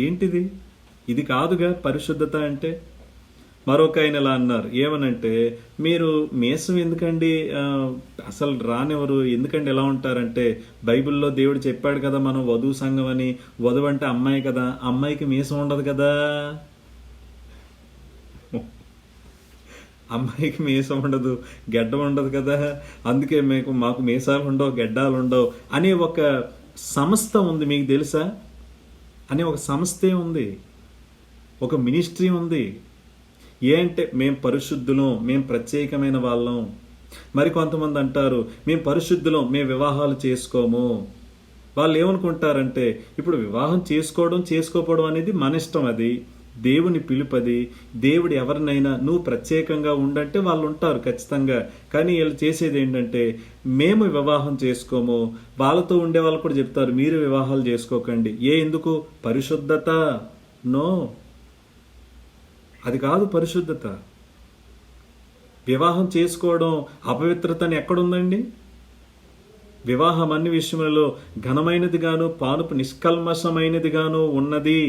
ఏంటిది? ఇది కాదుగా పరిశుద్ధత అంటే. మరొక ఆయన ఇలా అన్నారు, ఏమనంటే మీరు మీసం ఎందుకండి అసలు రానివ్వరు, ఎందుకండి ఎలా ఉంటారంటే బైబిల్లో దేవుడు చెప్పాడు కదా మనం వధువు సంఘం అని. వధువు అంటే అమ్మాయి కదా, అమ్మాయికి మీసం ఉండదు కదా, అమ్మాయికి మీసం ఉండదు, గెడ్డం ఉండదు కదా, అందుకే మాకు మీసాలు ఉండవు, గెడ్డాలు ఉండవు అనే ఒక సంస్థ ఉంది, మీకు తెలుసా? అనే ఒక సంస్థే ఉంది, ఒక మినిస్ట్రీ ఉంది. అంటే మేము పరిశుద్ధులం, మేము ప్రత్యేకమైన వాళ్ళం. మరి కొంతమంది అంటారు మేము పరిశుద్ధులం, మేము వివాహాలు చేసుకోము. వాళ్ళు ఏమనుకుంటారంటే ఇప్పుడు వివాహం చేసుకోకపోవడం అనేది మన ఇష్టం, అది దేవుని పిలుపది. దేవుడు ఎవరినైనా నువ్వు ప్రత్యేకంగా ఉండంటే వాళ్ళు ఉంటారు ఖచ్చితంగా. కానీ వీళ్ళు చేసేది ఏంటంటే మేము వివాహం చేసుకోము. వాళ్ళతో ఉండే వాళ్ళు కూడా చెప్తారు మీరు వివాహాలు చేసుకోకండి. ఎందుకు? పరిశుద్ధత. నో, అది కాదు పరిశుద్ధత. వివాహం చేసుకోవడం అపవిత్రతని ఎక్కడుందండి? వివాహం అన్ని విషయములలో ఘనమైనదిగాను పానుపు నిష్కల్మషమైనదిగాను ఉన్నది.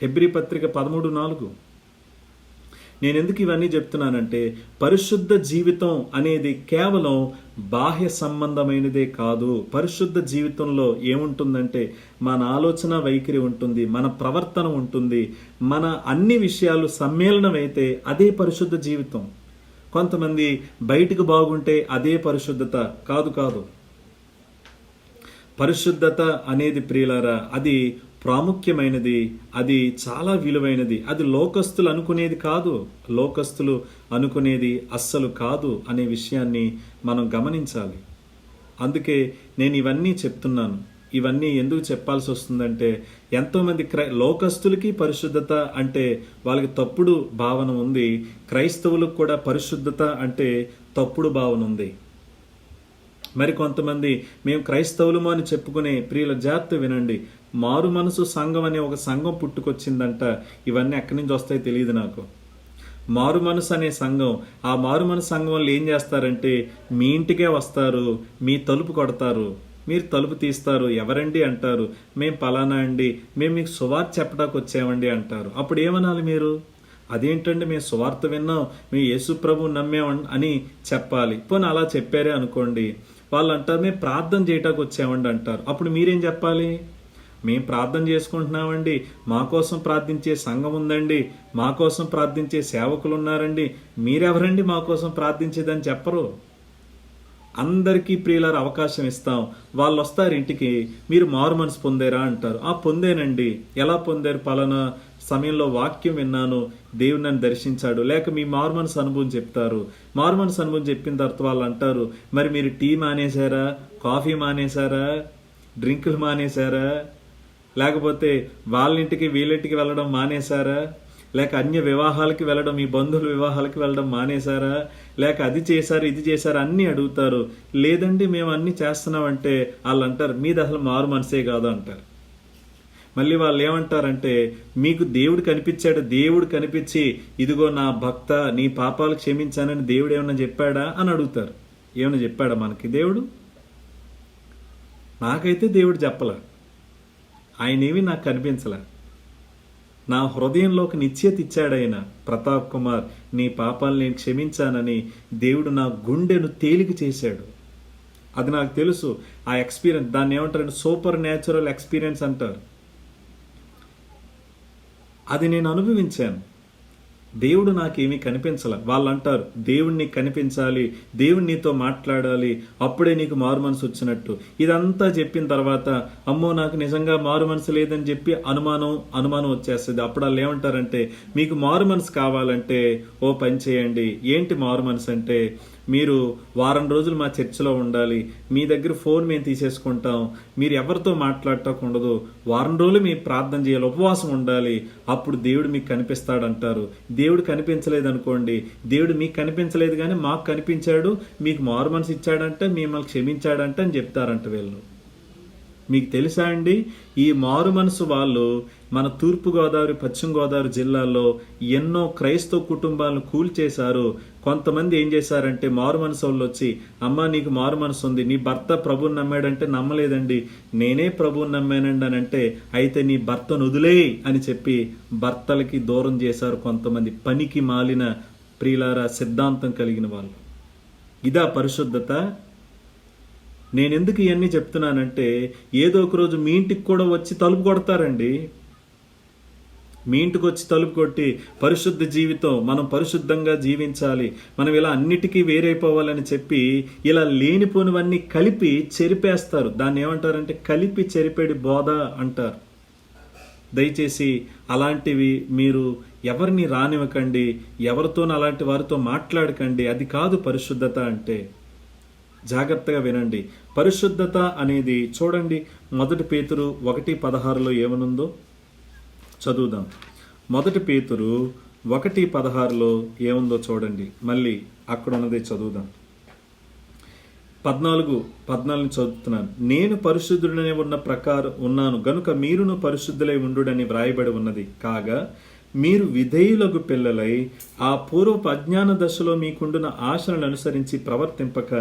హెబ్రీ పత్రిక 13:4. నేను ఎందుకు ఇవన్నీ చెప్తున్నానంటే, పరిశుద్ధ జీవితం అనేది కేవలం బాహ్య సంబంధమైనదే కాదు. పరిశుద్ధ జీవితంలో ఏముంటుందంటే మన ఆలోచన వైఖరి ఉంటుంది, మన ప్రవర్తన ఉంటుంది, మన అన్ని విషయాలు సమ్మేళనం అయితే అదే పరిశుద్ధ జీవితం. కొంతమంది బయటకు బాగుంటే అదే పరిశుద్ధత కాదు. పరిశుద్ధత అనేది ప్రియులారా, అది ప్రాముఖ్యమైనది, అది చాలా విలువైనది. అది లోకస్తులు అనుకునేది కాదు, లోకస్తులు అనుకునేది అస్సలు కాదు అనే విషయాన్ని మనం గమనించాలి. అందుకే నేను ఇవన్నీ చెప్తున్నాను. ఇవన్నీ ఎందుకు చెప్పాల్సి వస్తుందంటే, ఎంతోమంది లోకస్తులకి పరిశుద్ధత అంటే వాళ్ళకి తప్పుడు భావన ఉంది, క్రైస్తవులకు కూడా పరిశుద్ధత అంటే తప్పుడు భావన ఉంది. మరి కొంతమంది మేము క్రైస్తవులము అని చెప్పుకునే ప్రియుల జాగ్రత్త వినండి. మారు మనసు సంఘం అనే ఒక సంఘం పుట్టుకొచ్చిందంట. ఇవన్నీ ఎక్కడి నుంచి వస్తాయో తెలియదు నాకు. మారు మనసు అనే సంఘం, ఆ మారు మనసు సంఘం వాళ్ళు ఏం చేస్తారంటే మీ ఇంటికే వస్తారు, మీ తలుపు కొడతారు, మీరు తలుపు తీస్తారు. ఎవరండి అంటారు. మేము పలానా అండి, మేము మీకు సువార్త చెప్పడానికి వచ్చామండి అంటారు. అప్పుడు ఏమనాలి మీరు? అదేంటండి మేము సువార్త విన్నాం, మేము యేసు ప్రభువు నమ్మాం అని చెప్పాలి. పోనీ అలా చెప్పారే అనుకోండి, వాళ్ళు అంటారు మేము ప్రార్థన చేయటానికి వచ్చామండి అంటారు. అప్పుడు మీరేం చెప్పాలి? మేము ప్రార్థన చేసుకుంటున్నామండి, మా కోసం ప్రార్థించే సంఘం ఉందండి, మా కోసం ప్రార్థించే సేవకులు ఉన్నారండి, మీరెవరండి మా కోసం ప్రార్థించేదని చెప్పరు. అందరికీ ప్రియులారు అవకాశం ఇస్తాం. వాళ్ళు వస్తారు ఇంటికి, మీరు మారు మనసు పొందారా అంటారు. పొందేనండి. ఎలా పొందారు? పలానా సమయంలో వాక్యం విన్నాను, దేవుడు నన్ను దర్శించాడు. లేక మీ మారు మనసు అనుభవం చెప్తారు. మారు మనసు అనుభవం చెప్పిన తర్వాత వాళ్ళు అంటారు, మరి మీరు టీ మానేశారా, కాఫీ మానేశారా, డ్రింకులు మానేశారా, లేకపోతే వాళ్ళ ఇంటికి వీళ్ళింటికి వెళ్ళడం మానేశారా, లేక అన్య వివాహాలకి వెళ్ళడం, మీ బంధువుల వివాహాలకి వెళ్ళడం మానేశారా, లేక అది చేశారు ఇది చేశారు అన్నీ అడుగుతారు. లేదండి మేము అన్నీ చేస్తున్నామంటే వాళ్ళు అంటారు మీది అసలు మారు మనసే కాదు అంటారు. మళ్ళీ వాళ్ళు ఏమంటారంటే మీకు దేవుడు కనిపించాడు, దేవుడు కనిపించి ఇదిగో నా భక్త నీ పాపాలు క్షమించానని దేవుడు ఏమన్నా చెప్పాడా అని అడుగుతారు. ఏమన్నా చెప్పాడా మనకి దేవుడు? నాకైతే దేవుడు చెప్పలే, ఆయనేవి నాకు కనిపించలే. నా హృదయంలోకి నిశ్చయత ఇచ్చాడు ఆయన. ప్రతాప్ కుమార్ నీ పాపాలు నేను క్షమించానని దేవుడు నా గుండెను తేలిక చేశాడు. అది నాకు తెలుసు. ఆ ఎక్స్పీరియన్స్, దాన్ని ఏమంటారంటే సూపర్ న్యాచురల్ ఎక్స్పీరియన్స్ అంటారు. అది నేను అనుభవించాను. దేవుడు నాకేమీ కనిపించాల. వాళ్ళు అంటారు దేవుడిని కనిపించాలి, దేవుడు నీతో మాట్లాడాలి, అప్పుడే నీకు మారు మనసు వచ్చినట్టు. ఇదంతా చెప్పిన తర్వాత అమ్మో నాకు నిజంగా మారు మనసు లేదని చెప్పి అనుమానం వచ్చేస్తుంది. అప్పుడు వాళ్ళు ఏమంటారంటే మీకు మారు మనసు కావాలంటే ఓ పని చేయండి. ఏంటి మారు మనసు అంటే, మీరు వారం రోజులు మా చర్చిలో ఉండాలి, మీ దగ్గర ఫోన్ మేము తీసేసుకుంటాం, మీరు ఎవరితో మాట్లాడటం ఉండదు, వారం రోజులు మీరు ప్రార్థన చేయాలి, ఉపవాసం ఉండాలి, అప్పుడు దేవుడు మీకు కనిపిస్తాడంటారు. దేవుడు కనిపించలేదు అనుకోండి, దేవుడు మీకు కనిపించలేదు కానీ మాకు కనిపించాడు, మీకు మారు మనసు ఇచ్చాడంటే, మిమ్మల్ని క్షమించాడంట అని చెప్తారంట వీళ్ళు. మీకు తెలుసా అండి, ఈ మారు మనసు వాళ్ళు మన తూర్పుగోదావరి పశ్చిమ గోదావరి జిల్లాల్లో ఎన్నో క్రైస్తవ కుటుంబాలను కూల్చేశారు. కొంతమంది ఏం చేశారంటే మారు మనసు వాళ్ళు వచ్చి అమ్మ నీకు మారు మనసు ఉంది, నీ భర్త ప్రభువుని నమ్మాడంటే నమ్మలేదండి, నేనే ప్రభువుని నమ్మానండి అని అంటే, అయితే నీ భర్తను వదిలేయ్ అని చెప్పి భర్తలకి దూరం చేశారు కొంతమంది పనికి మాలిన ప్రియులారా సిద్ధాంతం కలిగిన వాళ్ళు. ఇదా పరిశుద్ధత? నేనెందుకు ఇవన్నీ చెప్తున్నానంటే, ఏదో ఒక రోజు మీ ఇంటికి కూడా వచ్చి తలుపు కొడతారండి. మీ ఇంటికి వచ్చి తలుపు కొట్టి పరిశుద్ధ జీవితం, మనం పరిశుద్ధంగా జీవించాలి, మనం ఇలా అన్నిటికీ వేరైపోవాలని చెప్పి ఇలా లేనిపోనివన్నీ కలిపి చెరిపేస్తారు. దాన్ని ఏమంటారంటే కలిపి చెరిపేడి బోధ అంటారు. దయచేసి అలాంటివి మీరు ఎవరిని రానివ్వకండి, ఎవరితోనూ అలాంటి వారితో మాట్లాడకండి. అది కాదు పరిశుద్ధత అంటే. జాగ్రత్తగా వినండి. పరిశుద్ధత అనేది చూడండి, 1 పేతురు 1:16 ఏమనుందో చదువుదాం. 1 పేతురు 1:16 ఏముందో చూడండి. మళ్ళీ అక్కడ ఉన్నది చదువుదాం. 14 చదువుతున్నాను. నేను పరిశుద్ధుడనే ఉన్న ప్రకారం ఉన్నాను గనుక మీరును పరిశుద్ధులై ఉండుడని వ్రాయబడి ఉన్నది. కాగా మీరు విధేయులకు పిల్లలై ఆ పూర్వపు అజ్ఞాన దశలో మీకుండున ఆశలను అనుసరించి ప్రవర్తింపక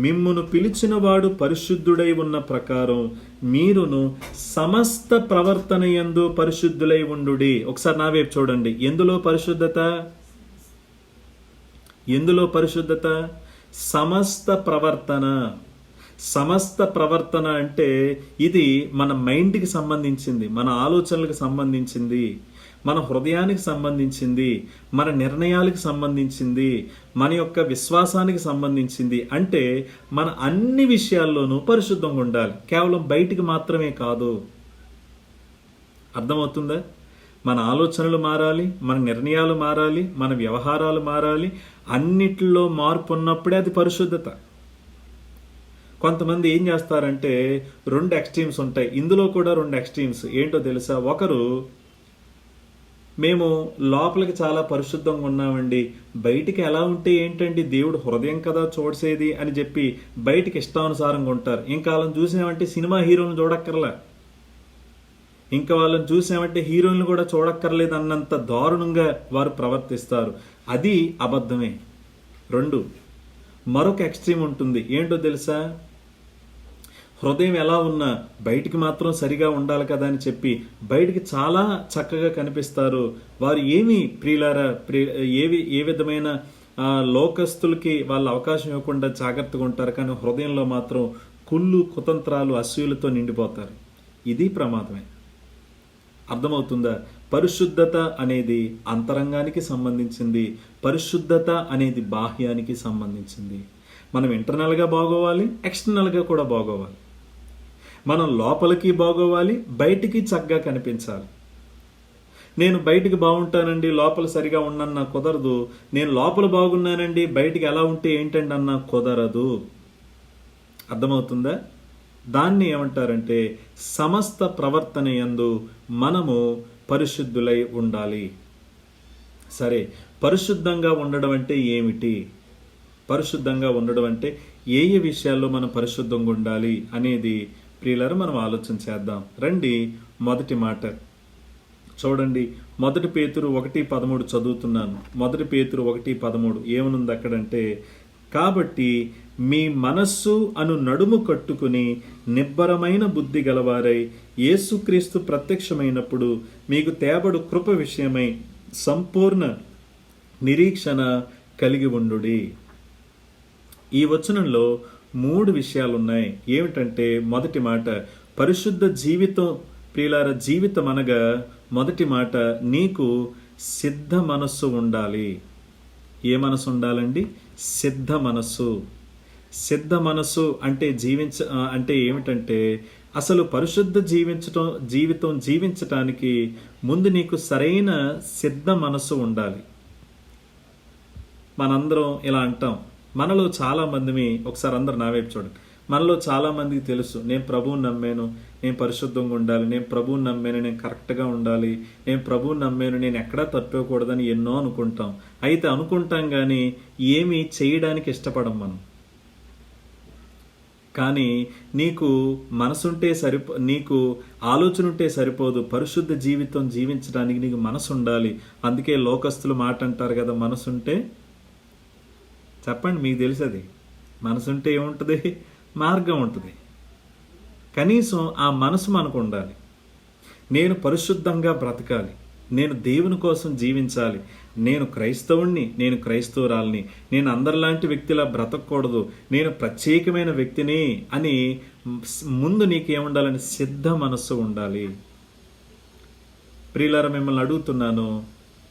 మిమ్మును పిలిచినవాడు పరిశుద్ధుడై ఉన్న ప్రకారం మీరును సమస్త ప్రవర్తన యందు పరిశుద్ధులై ఉండుడి. ఒకసారి నా వైపు చూడండి. ఎందులో పరిశుద్ధత? ఎందులో పరిశుద్ధత? సమస్త ప్రవర్తన. సమస్త ప్రవర్తన అంటే ఇది మన మైండ్కి సంబంధించింది, మన ఆలోచనలకు సంబంధించింది, మన హృదయానికి సంబంధించింది, మన నిర్ణయాలకు సంబంధించింది, మన యొక్క విశ్వాసానికి సంబంధించింది. అంటే మన అన్ని విషయాల్లోనూ పరిశుద్ధంగా ఉండాలి. కేవలం బయటికి మాత్రమే కాదు. అర్థమవుతుందా? మన ఆలోచనలు మారాలి, మన నిర్ణయాలు మారాలి, మన వ్యవహారాలు మారాలి. అన్నిటిలో మార్పు ఉన్నప్పుడే అది పరిశుద్ధత. కొంతమంది ఏం చేస్తారంటే 2 ఎక్స్ట్రీమ్స్ ఉంటాయి. ఇందులో కూడా 2 ఎక్స్ట్రీమ్స్. ఏంటో తెలుసా? ఒకరు మేము లోపలికి చాలా పరిశుద్ధంగా ఉన్నామండి, బయటికి ఎలా ఉంటే ఏంటండి, దేవుడు హృదయం కదా చూసేది అని చెప్పి బయటికి ఇష్టానుసారంగా ఉంటారు. ఇంకా వాళ్ళని చూసామంటే సినిమా హీరోలను చూడక్కర్లా, ఇంకా వాళ్ళని చూసామంటే హీరోయిన్లు కూడా చూడక్కర్లేదు అన్నంత దారుణంగా వారు ప్రవర్తిస్తారు. అది అబద్ధమే. 2 మరొక ఎక్స్ట్రీమ్ ఉంటుంది. ఏంటో తెలుసా? హృదయం ఎలా ఉన్నా బయటికి మాత్రం సరిగా ఉండాలి కదా అని చెప్పి బయటికి చాలా చక్కగా కనిపిస్తారు. వారు ఏమి ప్రియులారా ఏ విధమైన లోకస్తులకి వాళ్ళ అవకాశం ఇవ్వకుండా జాగ్రత్తగా ఉంటారు. కానీ హృదయంలో మాత్రం కుళ్ళు, కుతంత్రాలు, అసూయలతో నిండిపోతారు. ఇది ప్రమాదమే. అర్థమవుతుందా? పరిశుద్ధత అనేది అంతరంగానికి సంబంధించింది, పరిశుద్ధత అనేది బాహ్యానికి సంబంధించింది. మనం ఇంటర్నల్గా బాగోవాలి, ఎక్స్టర్నల్గా కూడా బాగోవాలి. మనం లోపలికి బాగోవాలి, బయటికి చక్కగా కనిపించాలి. నేను బయటికి బాగుంటానండి, లోపల సరిగా ఉండన్నా కుదరదు. నేను లోపల బాగున్నానండి, బయటికి ఎలా ఉంటే ఏంటండి అన్నా కుదరదు. అర్థమవుతుందా? దాన్ని ఏమంటారంటే సమస్త ప్రవర్తన యందు మనము పరిశుద్ధులై ఉండాలి. సరే, పరిశుద్ధంగా ఉండడం అంటే ఏమిటి? పరిశుద్ధంగా ఉండడం అంటే ఏ విషయాల్లో మనం పరిశుద్ధంగా ఉండాలి అనేది ప్రియులారా మనం ఆలోచన చేద్దాం. రండి, మొదటి మాట చూడండి. 1 పేతురు 1:13 చదువుతున్నాను. 1 పేతురు 1:13 ఏమనుంది అక్కడంటే, కాబట్టి మీ మనస్సు అను నడుము కట్టుకుని నిబ్బరమైన బుద్ధి గలవారై యేసుక్రీస్తు ప్రత్యక్షమైనప్పుడు మీకు తేబడు కృప విషయమై సంపూర్ణ నిరీక్షణ కలిగి ఉండుడి. ఈ వచనంలో 3 విషయాలు ఉన్నాయి. ఏమిటంటే, మొదటి మాట పరిశుద్ధ జీవితం. ప్రియులార, జీవితం అనగా మొదటి మాట నీకు సిద్ధ మనస్సు ఉండాలి. ఏ మనసు ఉండాలండి? సిద్ధ మనస్సు. సిద్ధ మనస్సు అంటే అంటే ఏమిటంటే అసలు పరిశుద్ధ జీవితం జీవించటానికి ముందు నీకు సరైన సిద్ధ మనస్సు ఉండాలి. మనందరం ఇలా అంటాం. మనలో చాలా మందిని ఒకసారి అందరు నా వైపు చూడండి. మనలో చాలా మందికి తెలుసు, నేను ప్రభువుని నమ్మాను, నేను పరిశుద్ధంగా ఉండాలి, నేను ప్రభువుని నమ్మాను, నేను కరెక్ట్గా ఉండాలి, నేను ప్రభువుని నమ్మాను, నేను ఎక్కడా తప్పిపోకూడదని ఎన్నో అనుకుంటాం. అయితే అనుకుంటాం కానీ ఏమీ చేయడానికి ఇష్టపడం మనం. కానీ నీకు మనసుంటే నీకు ఆలోచన ఉంటే సరిపోదు. పరిశుద్ధ జీవితం జీవించడానికి నీకు మనసు ఉండాలి. అందుకే లోకస్తులు మాట అంటారు కదా, మనసుంటే చెప్పండి, మీకు తెలుసది. మనసుంటే ఏముంటుంది? మార్గం ఉంటుంది. కనీసం ఆ మనసు మనకు ఉండాలి. నేను పరిశుద్ధంగా బ్రతకాలి, నేను దేవుని కోసం జీవించాలి, నేను క్రైస్తవుణ్ణి, నేను క్రైస్తవురాల్ని, నేను అందరిలాంటి వ్యక్తిలా బ్రతకూడదు, నేను ప్రత్యేకమైన వ్యక్తిని అని ముందు నీకేముండాలని సిద్ధ మనస్సు ఉండాలి. ప్రియులారా, మిమ్మల్ని అడుగుతున్నాను,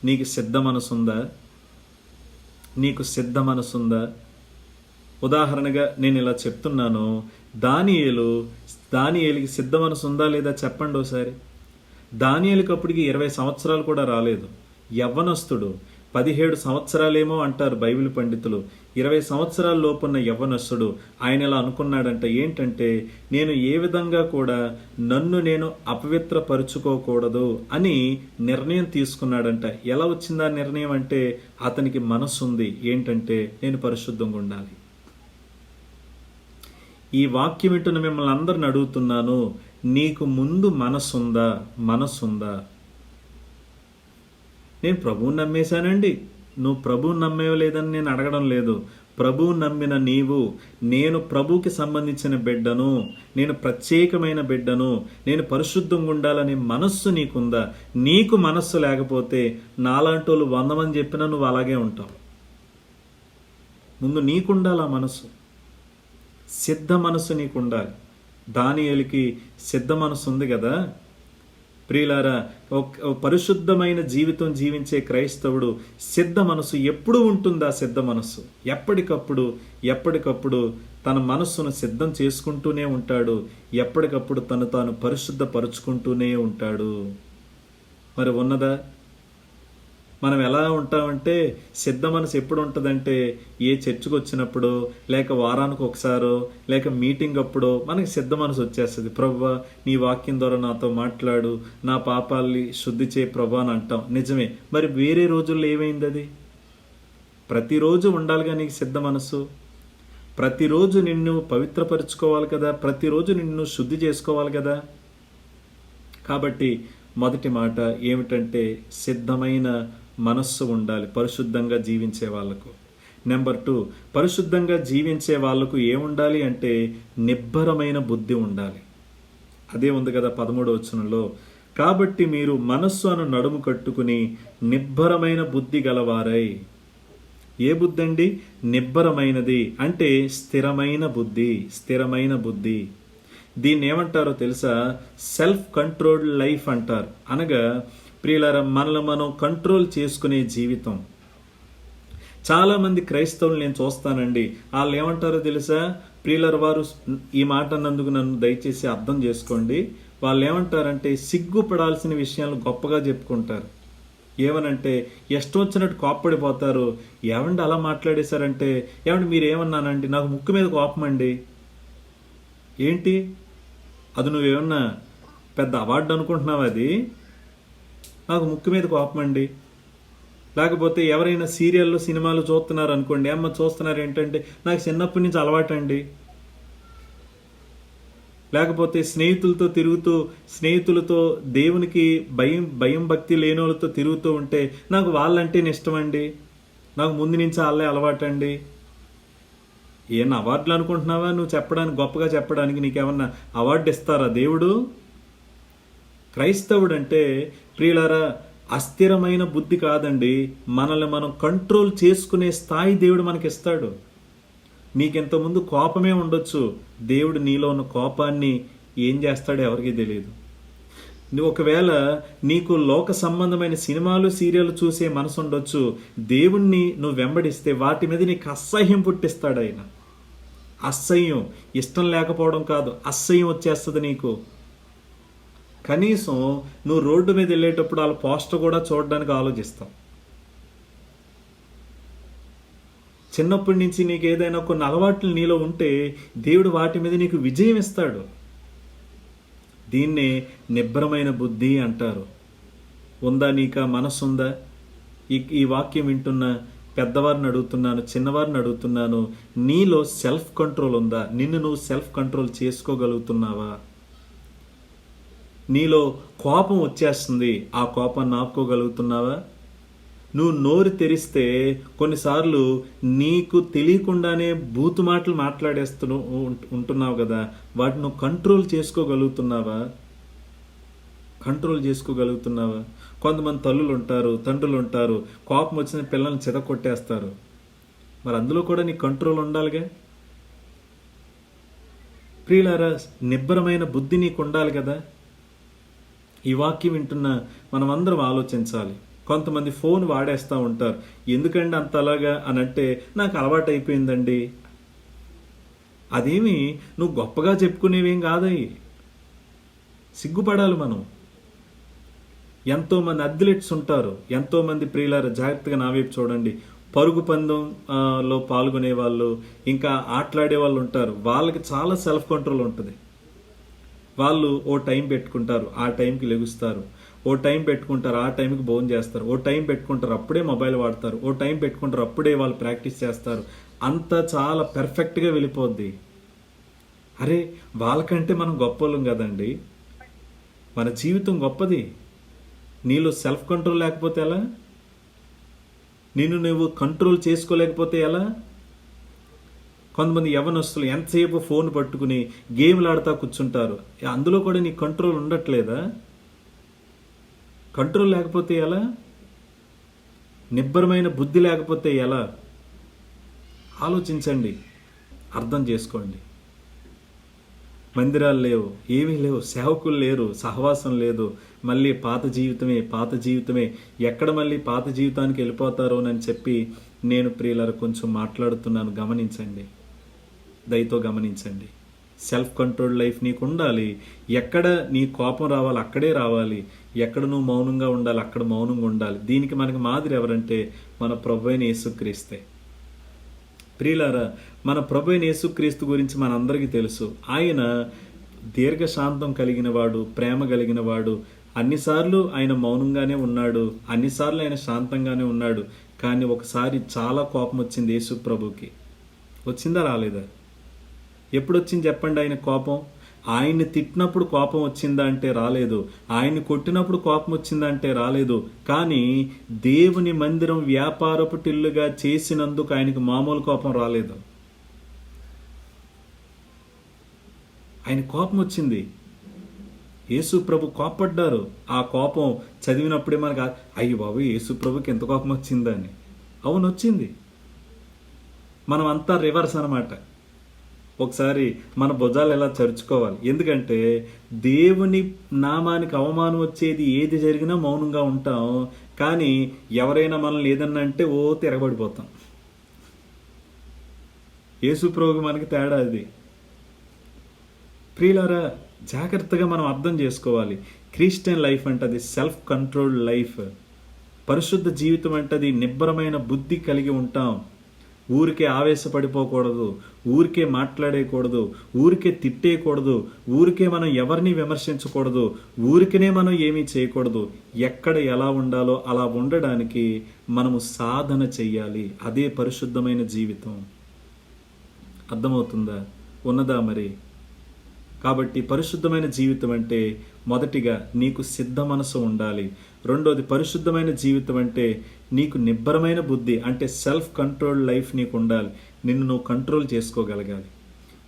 నీకు సిద్ధ మనసు ఉందా? నీకు సిద్ధ మనసు ఉందా? ఉదాహరణగా నేను ఇలా చెప్తున్నాను, దానియేలుకి సిద్ధ మనసు ఉందా లేదా చెప్పండి ఒకసారి. దానియేలుకి అప్పటికి 20 సంవత్సరాలు కూడా రాలేదు. యవ్వనస్తుడు. 17 సంవత్సరాలేమో అంటారు బైబిల్ పండితులు. 20 సంవత్సరాల లోపున్న యవ్వనస్తుడు. ఆయన ఇలా అనుకున్నాడంట, ఏంటంటే నేను ఏ విధంగా కూడా నన్ను నేను అపవిత్రపరుచుకోకూడదు అని నిర్ణయం తీసుకున్నాడంట. ఎలా వచ్చింది ఆ నిర్ణయం అంటే, అతనికి మనసు ఉంది. ఏంటంటే నేను పరిశుద్ధంగా ఉండాలి. ఈ వాక్యం వింటున్న మిమ్మల్ని అందరిని అడుగుతున్నాను, నీకు ముందు మనసుందా? నేను ప్రభువుని నమ్మేశానండి. నువ్వు ప్రభువుని నమ్మేవలేదని నేను అడగడం లేదు. ప్రభువు నమ్మిన నీవు, నేను ప్రభువుకి సంబంధించిన బిడ్డను, నేను ప్రత్యేకమైన బిడ్డను, నేను పరిశుద్ధంగా ఉండాలనే మనస్సు నీకుందా? నీకు మనస్సు లేకపోతే నాలాంటి వాళ్ళు 100 మంది చెప్పినా నువ్వు అలాగే ఉంటావు. ముందు నీకుండాలి ఆ మనసు, సిద్ధ మనసు నీకుండాలి. దానియేలుకి సిద్ధ మనసు ఉంది కదా. ప్రియులారా, పరిశుద్ధమైన జీవితం జీవించే క్రైస్తవుడు సిద్ధ మనసు ఎప్పుడు ఉంటుందా? సిద్ధ మనస్సు ఎప్పటికప్పుడు తన మనస్సును సిద్ధం చేసుకుంటూనే ఉంటాడు. ఎప్పటికప్పుడు తాను పరిశుద్ధపరుచుకుంటూనే ఉంటాడు. మరి ఉన్నదా? మనం ఎలా ఉంటామంటే, సిద్ధ మనసు ఎప్పుడు ఉంటుందంటే, ఏ చర్చికి వచ్చినప్పుడు, లేక వారానికి ఒకసారో, లేక మీటింగ్ అప్పుడో మనకి సిద్ధ మనసు వచ్చేస్తుంది. ప్రభువా, నీ వాక్యం ద్వారా నాతో మాట్లాడు, నా పాపాల్ని శుద్ధి చేయి ప్రభువా అని అంటాం. నిజమే. మరి వేరే రోజుల్లో ఏమైంది అది? ప్రతిరోజు ఉండాలిగా నీకు సిద్ధ మనసు. ప్రతిరోజు నిన్ను పవిత్రపరుచుకోవాలి కదా, ప్రతిరోజు నిన్ను శుద్ధి చేసుకోవాలి కదా. కాబట్టి మొదటి మాట ఏమిటంటే, సిద్ధమైన మనస్సు ఉండాలి పరిశుద్ధంగా జీవించే వాళ్ళకు. నెంబర్ 2, పరిశుద్ధంగా జీవించే వాళ్ళకు ఏముండాలి అంటే నిబ్బరమైన బుద్ధి ఉండాలి. అదే ఉంది కదా 13వ వచనంలో. కాబట్టి మీరు మనస్సు అను నడుము కట్టుకుని నిబ్బరమైన బుద్ధి గలవారై. ఏ బుద్ధి అండి? నిబ్బరమైనది అంటే స్థిరమైన బుద్ధి. దీన్ని ఏమంటారో తెలుసా? సెల్ఫ్ కంట్రోల్డ్ లైఫ్ అంటారు. అనగా ప్రియులారా, మనల్ని మనం కంట్రోల్ చేసుకునే జీవితం. చాలామంది క్రైస్తవులు నేను చూస్తానండి, వాళ్ళు ఏమంటారో తెలుసా? ప్రియులారా, వారు ఈ మాట అన్నందుకు నన్ను దయచేసి అర్థం చేసుకోండి. వాళ్ళు ఏమంటారంటే, సిగ్గుపడాల్సిన విషయాలను గొప్పగా చెప్పుకుంటారు. ఏమనంటే, ఇష్టం వచ్చినట్టు కోప్పడిపోతారు. ఏమండి అలా మాట్లాడేశారంటే, ఏమండి మీరేమన్నానండి, నాకు ముక్కు మీద కోపం అండి. ఏంటి అది? నువ్వేమన్నా పెద్ద అవార్డు అనుకుంటున్నావు? అది నాకు ముక్కు మీద కోపం అండి. లేకపోతే ఎవరైనా సీరియల్లో సినిమాలు చూస్తున్నారు అనుకోండి, అమ్మ చూస్తున్నారు ఏంటంటే, నాకు చిన్నప్పటి నుంచి అలవాటండి. లేకపోతే స్నేహితులతో దేవునికి భయం భక్తి లేని వాళ్ళతో తిరుగుతూ ఉంటే నాకు వాళ్ళంటే ఇష్టం అండి, నాకు ముందు నుంచి వాళ్ళే అలవాటండి. ఏమన్నా అవార్డులు అనుకుంటున్నావా నువ్వు చెప్పడానికి, గొప్పగా చెప్పడానికి? నీకేమన్నా అవార్డు ఇస్తారా దేవుడు? క్రైస్తవుడు అంటే ప్రియులారా అస్థిరమైన బుద్ధి కాదండి, మనల్ని మనం కంట్రోల్ చేసుకునే స్థాయి దేవుడు మనకిస్తాడు. నీకెంతకుముందు కోపమే ఉండొచ్చు, దేవుడు నీలో ఉన్న కోపాన్ని ఏం చేస్తాడో ఎవరికీ తెలియదు. నువ్వు ఒకవేళ నీకు లోక సంబంధమైన సినిమాలు సీరియల్ చూసే మనసు ఉండొచ్చు, దేవుణ్ణి నువ్వు వెంబడిస్తే వాటి మీద నీకు అసహ్యం పుట్టిస్తాడు ఆయన. అసహ్యం, ఇష్టం లేకపోవడం కాదు, అసహ్యం వచ్చేస్తుంది నీకు. కనీసం నువ్వు రోడ్డు మీద వెళ్ళేటప్పుడు వాళ్ళ పోస్టర్ కూడా చూడడానికి ఆలోచిస్తావు. చిన్నప్పటి నుంచి నీకు ఏదైనా కొన్ని అలవాట్లు నీలో ఉంటే దేవుడు వాటి మీద నీకు విజయం ఇస్తాడు. దీన్నే నిబ్బరమైన బుద్ధి అంటారు. ఉందా నీకు మనసు? ఉందా? ఈ వాక్యం వింటున్న పెద్దవారిని అడుగుతున్నాను, చిన్నవారిని అడుగుతున్నాను, నీలో సెల్ఫ్ కంట్రోల్ ఉందా? నిన్ను నువ్వు సెల్ఫ్ కంట్రోల్ చేసుకోగలుగుతున్నావా? నీలో కోపం వచ్చేస్తుంది, ఆ కోపాన్ని ఆపుకోగలుగుతున్నావా? నువ్వు నోరు తెరిస్తే కొన్నిసార్లు నీకు తెలియకుండానే బూతు మాటలు ఉంటున్నావు కదా, వాటిని నువ్వు కంట్రోల్ చేసుకోగలుగుతున్నావా? కొంతమంది తల్లులు ఉంటారు, తండ్రులు ఉంటారు, కోపం వచ్చిన పిల్లల్ని చెదకొట్టేస్తారు. మరి అందులో కూడా నీ కంట్రోల్ ఉండాలిగా. ప్రియులారా, నిబ్బరమైన బుద్ధి నీకు ఉండాలి కదా. ఈ వాక్యం వింటున్న మనమందరం ఆలోచించాలి. కొంతమంది ఫోన్ వాడేస్తూ ఉంటారు. ఎందుకండి అంత అలాగా అని అంటే, నాకు అలవాటు అయిపోయిందండి. అదేమి నువ్వు గొప్పగా చెప్పుకునేవేం కాదయి. సిగ్గుపడాలి మనం. ఎంతోమంది అథ్లెట్స్ ఉంటారు, ఎంతోమంది ప్రియులారా జాగ్రత్తగా నా వైపు చూడండి, పరుగు పందెంలో పాల్గొనే వాళ్ళు, ఇంకా ఆటలాడే వాళ్ళు ఉంటారు. వాళ్ళకి చాలా సెల్ఫ్ కంట్రోల్ ఉంటుంది. వాళ్ళు ఓ టైం పెట్టుకుంటారు, ఆ టైంకి లెగుస్తారు. ఓ టైం పెట్టుకుంటారు, ఆ టైంకి భోజనం చేస్తారు. ఓ టైం పెట్టుకుంటారు, అప్పుడే మొబైల్ వాడతారు. ఓ టైం పెట్టుకుంటారు, అప్పుడే వాళ్ళు ప్రాక్టీస్ చేస్తారు. అంతా చాలా పెర్ఫెక్ట్గా వెళ్ళిపోద్ది. అరే, వాళ్ళకంటే మనం గొప్పోళ్ళం కదండి. మన జీవితం గొప్పది. నీలో సెల్ఫ్ కంట్రోల్ లేకపోతే ఎలా? నిన్ను నువ్వు కంట్రోల్ చేసుకోలేకపోతే ఎలా? కొంతమంది యవ్వనస్తులు ఎంతసేపు ఫోన్ పట్టుకుని గేమ్లు ఆడుతూ కూర్చుంటారు. అందులో కూడా నీ కంట్రోల్ ఉండట్లేదా? కంట్రోల్ లేకపోతే ఎలా? నిబ్బరమైన బుద్ధి లేకపోతే ఎలా? ఆలోచించండి, అర్థం చేసుకోండి. మందిరాలు లేవు, ఏమీ లేవు, సేవకులు లేరు, సహవాసం లేదు, మళ్ళీ పాత జీవితమే. ఎక్కడ మళ్ళీ పాత జీవితానికి వెళ్ళిపోతారోనని చెప్పి నేను ప్రియులారా కొంచెం మాట్లాడుతున్నాను. గమనించండి, దయతో గమనించండి. సెల్ఫ్ కంట్రోల్ లైఫ్ నీకు ఉండాలి. ఎక్కడ నీ కోపం రావాలి అక్కడే రావాలి, ఎక్కడ నువ్వు మౌనంగా ఉండాలి అక్కడ మౌనంగా ఉండాలి. దీనికి మనకి మాదిరి ఎవరంటే మన ప్రభువైన యేసుక్రీస్తే. ప్రియులారా, మన ప్రభువైన యేసుక్రీస్తు గురించి మనందరికీ తెలుసు. ఆయన దీర్ఘశాంతం కలిగిన వాడు, ప్రేమ కలిగిన వాడు. అన్నిసార్లు ఆయన మౌనంగానే ఉన్నాడు, అన్నిసార్లు ఆయన శాంతంగానే ఉన్నాడు. కానీ ఒకసారి చాలా కోపం వచ్చింది యేసు ప్రభుకి. వచ్చిందా రాలేదా? ఎప్పుడు వచ్చింది చెప్పండి ఆయన కోపం? ఆయన్ని తిట్టినప్పుడు కోపం వచ్చిందా అంటే రాలేదు. ఆయన్ని కొట్టినప్పుడు కోపం వచ్చిందా అంటే రాలేదు. కానీ దేవుని మందిరం వ్యాపారపు టిల్లుగా చేసినందుకు ఆయనకు మామూలు కోపం రాలేదు. ఆయన కోపం వచ్చింది. యేసు ప్రభు కోపడ్డారు. ఆ కోపం చదివినప్పుడే మనకు అయ్యి బాబు యేసు ప్రభుకి ఎంత కోపం వచ్చిందని. అవును, వచ్చింది. మనం అంతా రివర్స్ అనమాట. ఒకసారి మన భుజాలు ఎలా చరుచుకోవాలి. ఎందుకంటే దేవుని నామానికి అవమానం వచ్చేది ఏది జరిగినా మౌనంగా ఉంటాం. కానీ ఎవరైనా మనల్ని ఏదన్నా అంటే తిరగబడిపోతాం. యేసు ప్రభువుకి మనకి తేడా అది. ప్రియులారా, జాగ్రత్తగా మనం అర్థం చేసుకోవాలి. క్రిస్టియన్ లైఫ్ అంటే అది సెల్ఫ్ కంట్రోల్డ్ లైఫ్. పరిశుద్ధ జీవితం అంటే అది నిబ్బరమైన బుద్ధి కలిగి ఉంటాం. ఊరికే ఆవేశపడిపోకూడదు, ఊరికే మాట్లాడేయకూడదు, ఊరికే తిట్టేయకూడదు, ఊరికే మనం ఎవరిని విమర్శించకూడదు, ఊరికనే మనం ఏమీ చేయకూడదు. ఎక్కడ ఎలా ఉండాలో అలా ఉండడానికి మనము సాధన చెయ్యాలి. అదే పరిశుద్ధమైన జీవితం. అర్థమవుతుందా? ఉన్నదా మరి? కాబట్టి పరిశుద్ధమైన జీవితం అంటే మొదటిగా నీకు సిద్ధ మనసు ఉండాలి. రెండోది, పరిశుద్ధమైన జీవితం అంటే నీకు నిబ్బరమైన బుద్ధి అంటే సెల్ఫ్ కంట్రోల్ లైఫ్ నీకు ఉండాలి. నిన్ను నువ్వు కంట్రోల్ చేసుకోగలగాలి.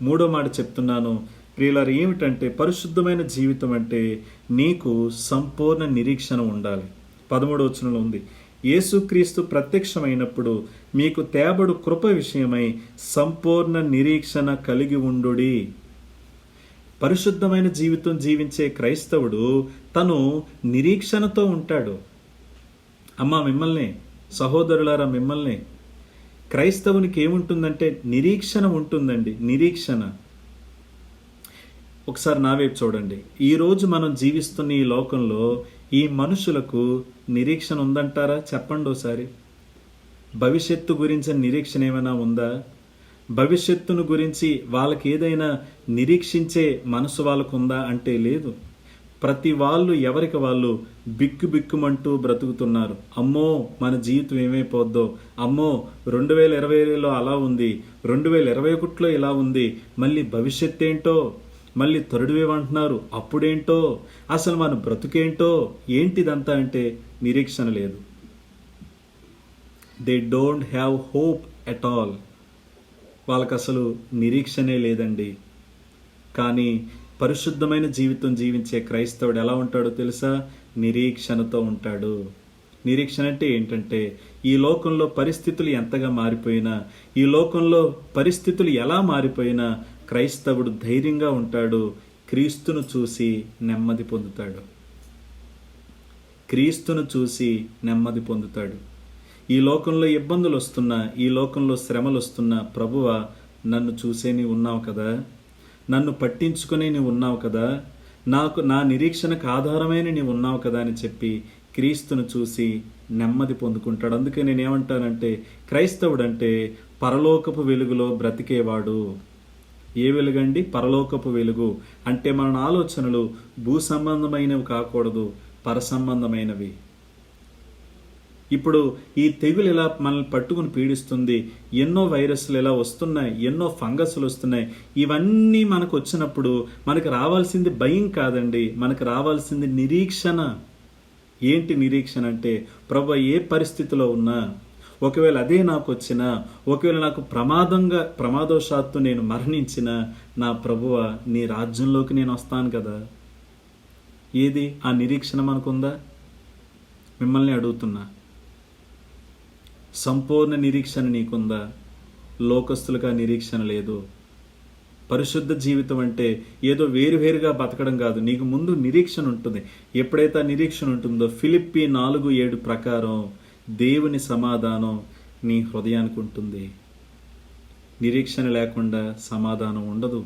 మూడో మాట చెప్తున్నాను ప్రియులారా, ఏమిటంటే పరిశుద్ధమైన జీవితం అంటే నీకు సంపూర్ణ నిరీక్షణ ఉండాలి. 13వ వచనంలో ఉంది, యేసుక్రీస్తు ప్రత్యక్షమైనప్పుడు మీకు తేబడు కృప విషయమై సంపూర్ణ నిరీక్షణ కలిగి ఉండుడి. పరిశుద్ధమైన జీవితం జీవించే క్రైస్తవుడు తను నిరీక్షణతో ఉంటాడు. అమ్మా మిమ్మల్ని, సహోదరులారా మిమ్మల్ని, క్రైస్తవునికి ఏముంటుందంటే నిరీక్షణ ఉంటుందండి. నిరీక్షణ. ఒకసారి నా వైపు చూడండి. ఈరోజు మనం జీవిస్తున్న ఈ లోకంలో ఈ మనుషులకు నిరీక్షణ ఉందంటారా? చెప్పండి ఒకసారి. భవిష్యత్తు గురించి నిరీక్షణ ఏమైనా ఉందా? భవిష్యత్తును గురించి వాళ్ళకి ఏదైనా నిరీక్షించే మనసు వాళ్ళకు ఉందా అంటే లేదు. ప్రతి వాళ్ళు ఎవరికి వాళ్ళు బిక్కుమంటూ బ్రతుకుతున్నారు. అమ్మో మన జీవితం ఏమైపోద్దో, అమ్మో 2020లో అలా ఉంది, 2021లో ఇలా ఉంది, మళ్ళీ భవిష్యత్ ఏంటో, మళ్ళీ థర్డ్ వేవ్ అంటున్నారు, అప్పుడేంటో, అసలు మన బ్రతుకేంటో, ఏంటిదంతా అంటే నిరీక్షణ లేదు. They don't have hope at all. వాళ్ళకి అసలు నిరీక్షణే లేదండి. కానీ పరిశుద్ధమైన జీవితం జీవించే క్రైస్తవుడు ఎలా ఉంటాడో తెలుసా? నిరీక్షణతో ఉంటాడు. నిరీక్షణ అంటే ఏంటంటే ఈ లోకంలో పరిస్థితులు ఎంతగా మారిపోయినా, ఈ లోకంలో పరిస్థితులు ఎలా మారిపోయినా క్రైస్తవుడు ధైర్యంగా ఉంటాడు. క్రీస్తును చూసి నెమ్మది పొందుతాడు. క్రీస్తును చూసి నెమ్మది పొందుతాడు. ఈ లోకంలో ఇబ్బందులు వస్తున్నా, ఈ లోకంలో శ్రమలు వస్తున్నా, ప్రభువా నన్ను చూసే నీవు ఉన్నావు కదా, నన్ను పట్టించుకునే నీవు ఉన్నావు కదా, నా నిరీక్షణకు ఆధారమైన నీవు ఉన్నావు కదా అని చెప్పి క్రీస్తును చూసి నెమ్మది పొందుకుంటాడు. అందుకే నేనేమంటానంటే క్రైస్తవుడు అంటే పరలోకపు వెలుగులో బ్రతికేవాడు. ఏ వెలుగండి? పరలోకపు వెలుగు. అంటే మన ఆలోచనలు భూ సంబంధమైనవి కాకూడదు, పర సంబంధమైనవి. ఇప్పుడు ఈ తెగులు ఇలా మనల్ని పట్టుకుని పీడిస్తుంది, ఎన్నో వైరస్లు ఇలా వస్తున్నాయి, ఎన్నో ఫంగస్లు వస్తున్నాయి. ఇవన్నీ మనకు వచ్చినప్పుడు మనకు రావాల్సింది భయం కాదండి, మనకు రావాల్సింది నిరీక్షణ. ఏంటి నిరీక్షణ అంటే, ప్రభు ఏ పరిస్థితిలో ఉన్నా, ఒకవేళ అదే నాకు వచ్చినా, ఒకవేళ నాకు ప్రమాదవశాత్తు నేను మరణించినా, నా ప్రభువ నీ రాజ్యంలోకి నేను వస్తాను కదా. ఏది ఆ నిరీక్షణ మనకుందా? మిమ్మల్ని అడుగుతున్నా, సంపూర్ణ నిరీక్షణ నీకుందా? లోకస్తులుగా నిరీక్షణ లేదు. పరిశుద్ధ జీవితం అంటే ఏదో వేరువేరుగా బతకడం కాదు, నీకు ముందు నిరీక్షణ ఉంటుంది. ఎప్పుడైతే ఆ నిరీక్షణ ఉంటుందో, ఫిలిప్పీ 4:7 ప్రకారం దేవుని సమాధానం నీ హృదయానికి ఉంటుంది. నిరీక్షణ లేకుండా సమాధానం ఉండదు.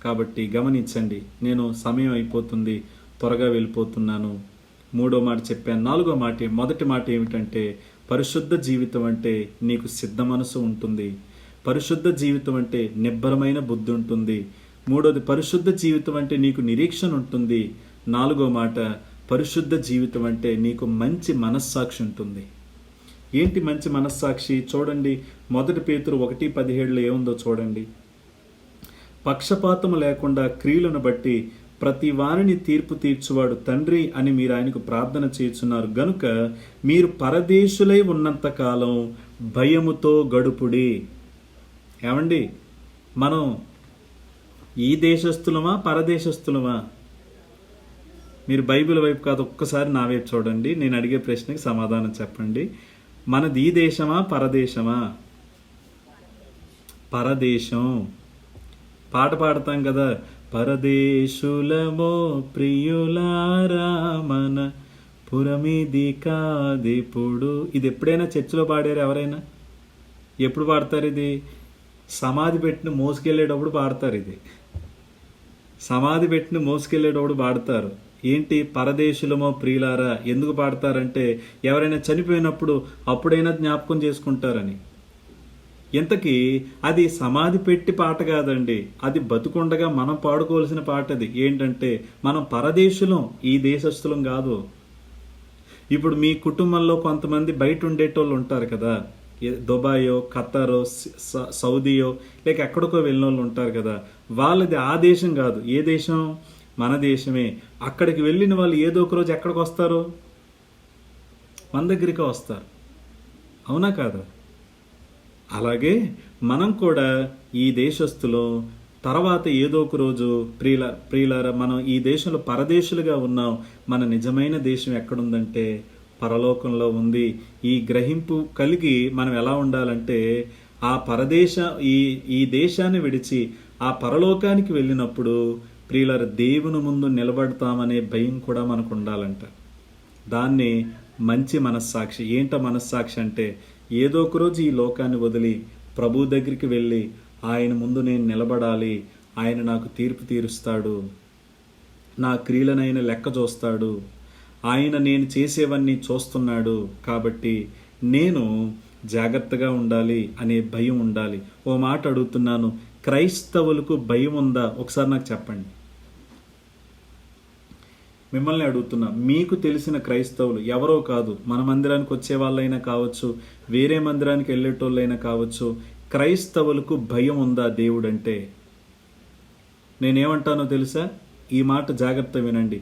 కాబట్టి గమనించండి, నేను సమయం అయిపోతుంది, త్వరగా వెళ్ళిపోతున్నాను. 3వ మాట చెప్పాను, 4వ మాట, మొదటి మాట ఏమిటంటే, పరిశుద్ధ జీవితం అంటే నీకు సిద్ధ మనసు ఉంటుంది. పరిశుద్ధ జీవితం అంటే నిబ్బరమైన బుద్ధి ఉంటుంది. 3వది, పరిశుద్ధ జీవితం అంటే నీకు నిరీక్షణ ఉంటుంది. 4వ మాట, పరిశుద్ధ జీవితం అంటే నీకు మంచి మనస్సాక్షి ఉంటుంది. ఏంటి మంచి మనస్సాక్షి? చూడండి, 1 పేతురు 1:17 ఏముందో చూడండి. పక్షపాతము లేకుండా క్రియలను బట్టి ప్రతి వారిని తీర్పు తీర్చువాడు తండ్రి అని మీరు ఆయనకు ప్రార్థన చేస్తున్నారు గనుక మీరు పరదేశులై ఉన్నంత కాలం భయముతో గడుపుడి. ఏమండి, మనం ఈ దేశస్థులమా పరదేశస్థులమా? మీరు బైబిల్ వైపు కాదు, ఒక్కసారి నా వైపు చూడండి. నేను అడిగే ప్రశ్నకి సమాధానం చెప్పండి. మనది ఈ దేశమా పరదేశమా? పరదేశం. పాట పాడతాం కదా, పరదేశులమో ప్రియులారా మన పురమిది కాదిప్పుడు. ఇది ఎప్పుడైనా చర్చిలో పాడారు ఎవరైనా? ఎప్పుడు పాడతారు ఇది? సమాధి పెట్టిన మోసుకెళ్ళేటప్పుడు పాడతారు. ఇది సమాధి పెట్టిన మోసుకెళ్ళేటప్పుడు పాడతారు. ఏంటి పరదేశులమో ప్రియులారా? ఎందుకు పాడతారంటే ఎవరైనా చనిపోయినప్పుడు అప్పుడైనా జ్ఞాపకం చేసుకుంటారని. ఇంతకీ అది సమాధి పెట్టి పాట కాదండి, అది బతుకుండగా మనం పాడుకోవాల్సిన పాట. అది ఏంటంటే, మనం పరదేశులం, ఈ దేశస్థులం కాదు. ఇప్పుడు మీ కుటుంబంలో కొంతమంది బయట ఉండేటోళ్ళు ఉంటారు కదా, దుబాయో ఖతారో సౌదీయో లేక ఎక్కడికో వెళ్ళిన వాళ్ళు ఉంటారు కదా, వాళ్ళది ఆ దేశం కాదు. ఏ దేశం? మన దేశమే. అక్కడికి వెళ్ళిన వాళ్ళు ఏదో ఒక రోజు ఎక్కడికి వస్తారు? మన దగ్గరికి వస్తారు. అవునా కాదా? అలాగే మనం కూడా ఈ దేశస్థులో తర్వాత ఏదో ఒక రోజు ప్రియులారా మనం ఈ దేశంలో పరదేశులుగా ఉన్నాం. మన నిజమైన దేశం ఎక్కడుందంటే పరలోకంలో ఉంది. ఈ గ్రహింపు కలిగి మనం ఎలా ఉండాలంటే, ఆ ఈ దేశాన్ని విడిచి ఆ పరలోకానికి వెళ్ళినప్పుడు ప్రియులారా దేవుని ముందు నిలబడతామనే భయం కూడా మనకు ఉండాలంట. దాన్ని మంచి మనస్సాక్షి. ఏంట మనస్సాక్షి అంటే, ఏదో ఒక రోజు ఈ లోకాన్ని వదిలి ప్రభు దగ్గరికి వెళ్ళి ఆయన ముందు నేను నిలబడాలి, ఆయన నాకు తీర్పు తీరుస్తాడు, నా క్రియలనైన లెక్క చూస్తాడు, ఆయన నేను చేసేవన్నీ చూస్తున్నాడు, కాబట్టి నేను జాగ్రత్తగా ఉండాలి అనే భయం ఉండాలి. ఓ మాట అడుగుతున్నాను, క్రైస్తవులకు భయం ఉందా? ఒకసారి నాకు చెప్పండి. మిమ్మల్ని అడుగుతున్నా, మీకు తెలిసిన క్రైస్తవులు ఎవరో కాదు, మన మందిరానికి వచ్చే వాళ్ళైనా కావచ్చు, వేరే మందిరానికి వెళ్ళేటోళ్ళైనా కావచ్చు, క్రైస్తవులకు భయం ఉందా దేవుడంటే? నేనేమంటానో తెలుసా? ఈ మాట జాగ్రత్త వినండి.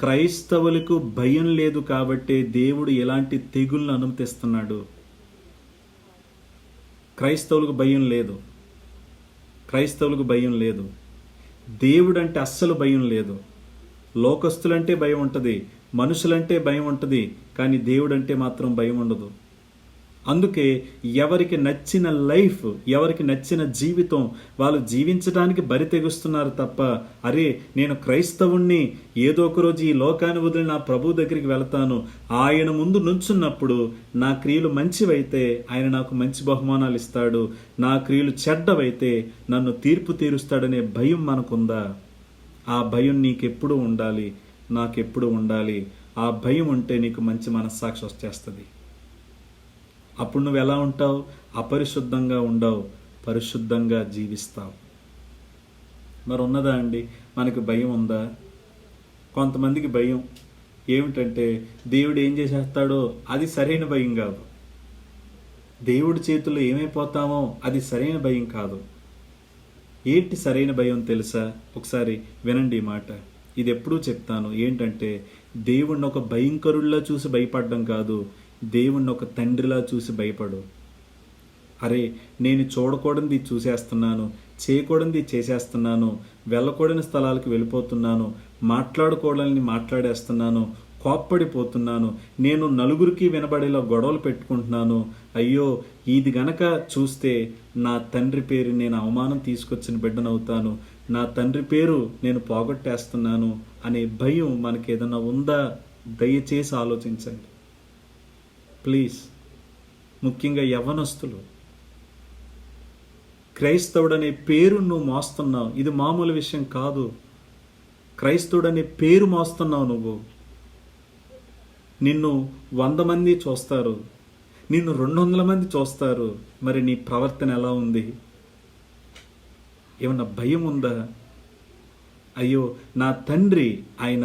క్రైస్తవులకు భయం లేదు కాబట్టే దేవుడు ఎలాంటి తెగుళ్ళను అనుమతిస్తున్నాడు. క్రైస్తవులకు భయం లేదు. క్రైస్తవులకు భయం లేదు. దేవుడంటే అస్సలు భయం లేదు. లోకస్తులంటే భయం ఉంటుంది, మనుషులంటే భయం ఉంటుంది, కానీ దేవుడంటే మాత్రం భయం ఉండదు. అందుకే ఎవరికి నచ్చిన లైఫ్, ఎవరికి నచ్చిన జీవితం వాళ్ళు జీవించడానికి బరి తెగుస్తున్నారు తప్ప, అరే నేను క్రైస్తవుణ్ణి, ఏదో ఒక రోజు ఈ లోకాన్ని వదిలి నా ప్రభు దగ్గరికి వెళతాను, ఆయన ముందు నుంచున్నప్పుడు నా క్రియలు మంచివైతే ఆయన నాకు మంచి బహుమానాలు ఇస్తాడు, నా క్రియలు చెడ్డవైతే నన్ను తీర్పు తీరుస్తాడనే భయం మనకుందా? ఆ భయం నీకెప్పుడు ఉండాలి, నాకెప్పుడు ఉండాలి. ఆ భయం ఉంటే నీకు మంచి మనస్సాక్షి వచ్చేస్తుంది. అప్పుడు నువ్వు ఎలా ఉంటావు? అపరిశుద్ధంగా ఉండవు, పరిశుద్ధంగా జీవిస్తావు. మరి ఉన్నదా అండి? మనకు భయం ఉందా? కొంతమందికి భయం, ఏమిటంటే దేవుడు ఏం చేసేస్తాడో అది సరైన భయం కాదు. దేవుడి చేతుల్లో ఏమైపోతామో అది సరైన భయం కాదు. ఏంటి సరైన భయం తెలుసా? ఒకసారి వినండి ఈ మాట. ఇది ఎప్పుడూ చెప్తాను. ఏంటంటే దేవుణ్ణి ఒక భయంకరుల్లా చూసి భయపడడం కాదు, దేవుణ్ణి ఒక తండ్రిలా చూసి భయపడు. అరే, నేను చూడకూడనిది చూసేస్తున్నాను, చేయకూడనిది చేసేస్తున్నాను, వెళ్ళకూడని స్థలాలకు వెళ్ళిపోతున్నాను, మాట్లాడకూడని మాట్లాడేస్తున్నాను, కోప్పడిపోతున్నాను, నేను నలుగురికి వినబడేలా గొడవలు పెట్టుకుంటున్నాను. అయ్యో, ఇది గనక చూస్తే నా తండ్రి పేరు నేను అవమానం తీసుకొచ్చిన బిడ్డనవుతాను, నా తండ్రి పేరు నేను పోగొట్టేస్తున్నాను అనే భయం మనకి ఏదైనా ఉందా? దయచేసి ఆలోచించండి ప్లీజ్. ముఖ్యంగా యవ్వనస్తులు, క్రైస్తవుడనే పేరు నువ్వు మోస్తున్నావు. ఇది మామూలు విషయం కాదు. క్రైస్తవుడనే పేరు మోస్తున్నావు నువ్వు. నిన్ను 100 మంది చూస్తారు, నిన్ను 200 మంది చూస్తారు. మరి నీ ప్రవర్తన ఎలా ఉంది? ఏమన్నా భయం ఉందా? అయ్యో, నా తండ్రి ఆయన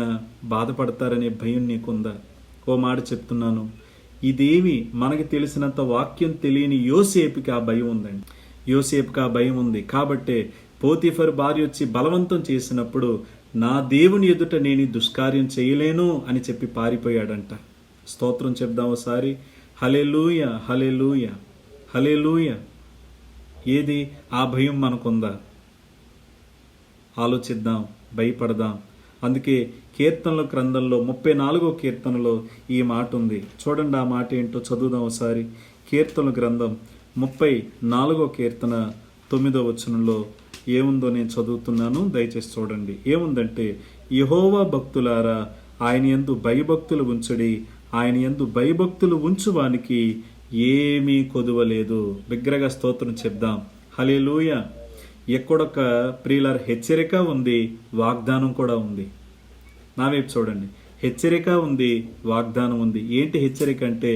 బాధపడతారనే భయం నీకుందా? ఓ మాట చెప్తున్నాను, ఇదేమి మనకి తెలిసినంత వాక్యం తెలియని యోసేపుకి ఆ భయం ఉందండి. యోసేపుకి ఆ భయం ఉంది. కాబట్టే పోతీఫర్ భార్య వచ్చి బలవంతం చేసినప్పుడు నా దేవుని ఎదుట నేను ఈ దుష్కార్యం చేయలేను అని చెప్పి పారిపోయాడంట. స్తోత్రం చెప్దాం ఒకసారి. హల్లెలూయ, హల్లెలూయ, హల్లెలూయ. ఏది ఆ భయం మనకుందా? ఆలోచిద్దాం, భయపడదాం. అందుకే కీర్తనల గ్రంథంలో 34వ కీర్తనలో ఈ మాట ఉంది. చూడండి ఆ మాట ఏంటో చదువుదాం ఒకసారి. కీర్తనల గ్రంథం 34వ కీర్తన 9వ వచనంలో ఏముందో నేను చదువుతున్నాను, దయచేసి చూడండి. ఏముందంటే, యెహోవా భక్తులారా ఆయన యందు భయభక్తులు ఉంచుడి, ఆయన యందు భయభక్తులు ఉంచువానికి ఏమీ కొదువలేదు. బిగ్గరగా స్తోత్రం చెప్దాం. హల్లెలూయ. ఎక్కడొక ప్రియులార హెచ్చరిక ఉంది, వాగ్దానం కూడా ఉంది. నా వైపు చూడండి. హెచ్చరిక ఉంది, వాగ్దానం ఉంది. ఏంటి హెచ్చరిక అంటే,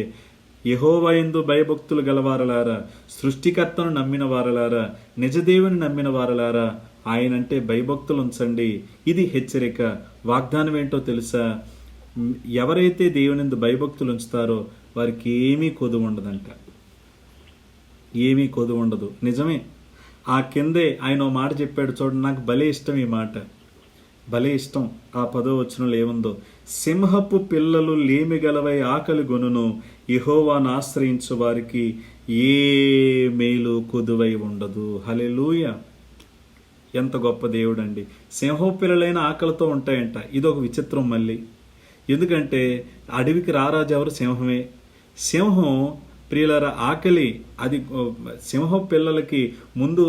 యెహోవా యందు భయభక్తులు గలవారలారా, సృష్టికర్తను నమ్మిన వారలారా, నిజదేవుని నమ్మిన వారలారా, ఆయనంటే భయభక్తులు ఉంచండి. ఇది హెచ్చరిక. వాగ్దానం ఏంటో తెలుసా? ఎవరైతే దేవుని యందు భయభక్తులు ఉంచుతారో వారికి ఏమీ కొదువు ఉండదంట. ఏమీ కొదువు ఉండదు. నిజమే. ఆ కిందే ఆయన ఓ మాట చెప్పాడు చూడండి, నాకు భలే ఇష్టం ఈ మాట, భలే ఇష్టం. ఆ 10వ వచనంలో ఏముందో, సింహపు పిల్లలు లేమి గలవై ఆకలి గొనును, యెహోవాను ఆశ్రయించు వారికి ఏ మేలు కొదువై ఉండదు. హల్లెలూయ. ఎంత గొప్ప దేవుడు అండి. సింహపు పిల్లలైన ఆకలితో ఉంటాయంట. ఇదొక విచిత్రం మళ్ళీ. ఎందుకంటే అడవికి రారాజు ఎవరు? సింహమే. సింహం ప్రియులార ఆకలి, అది సింహం పిల్లలకి ముందు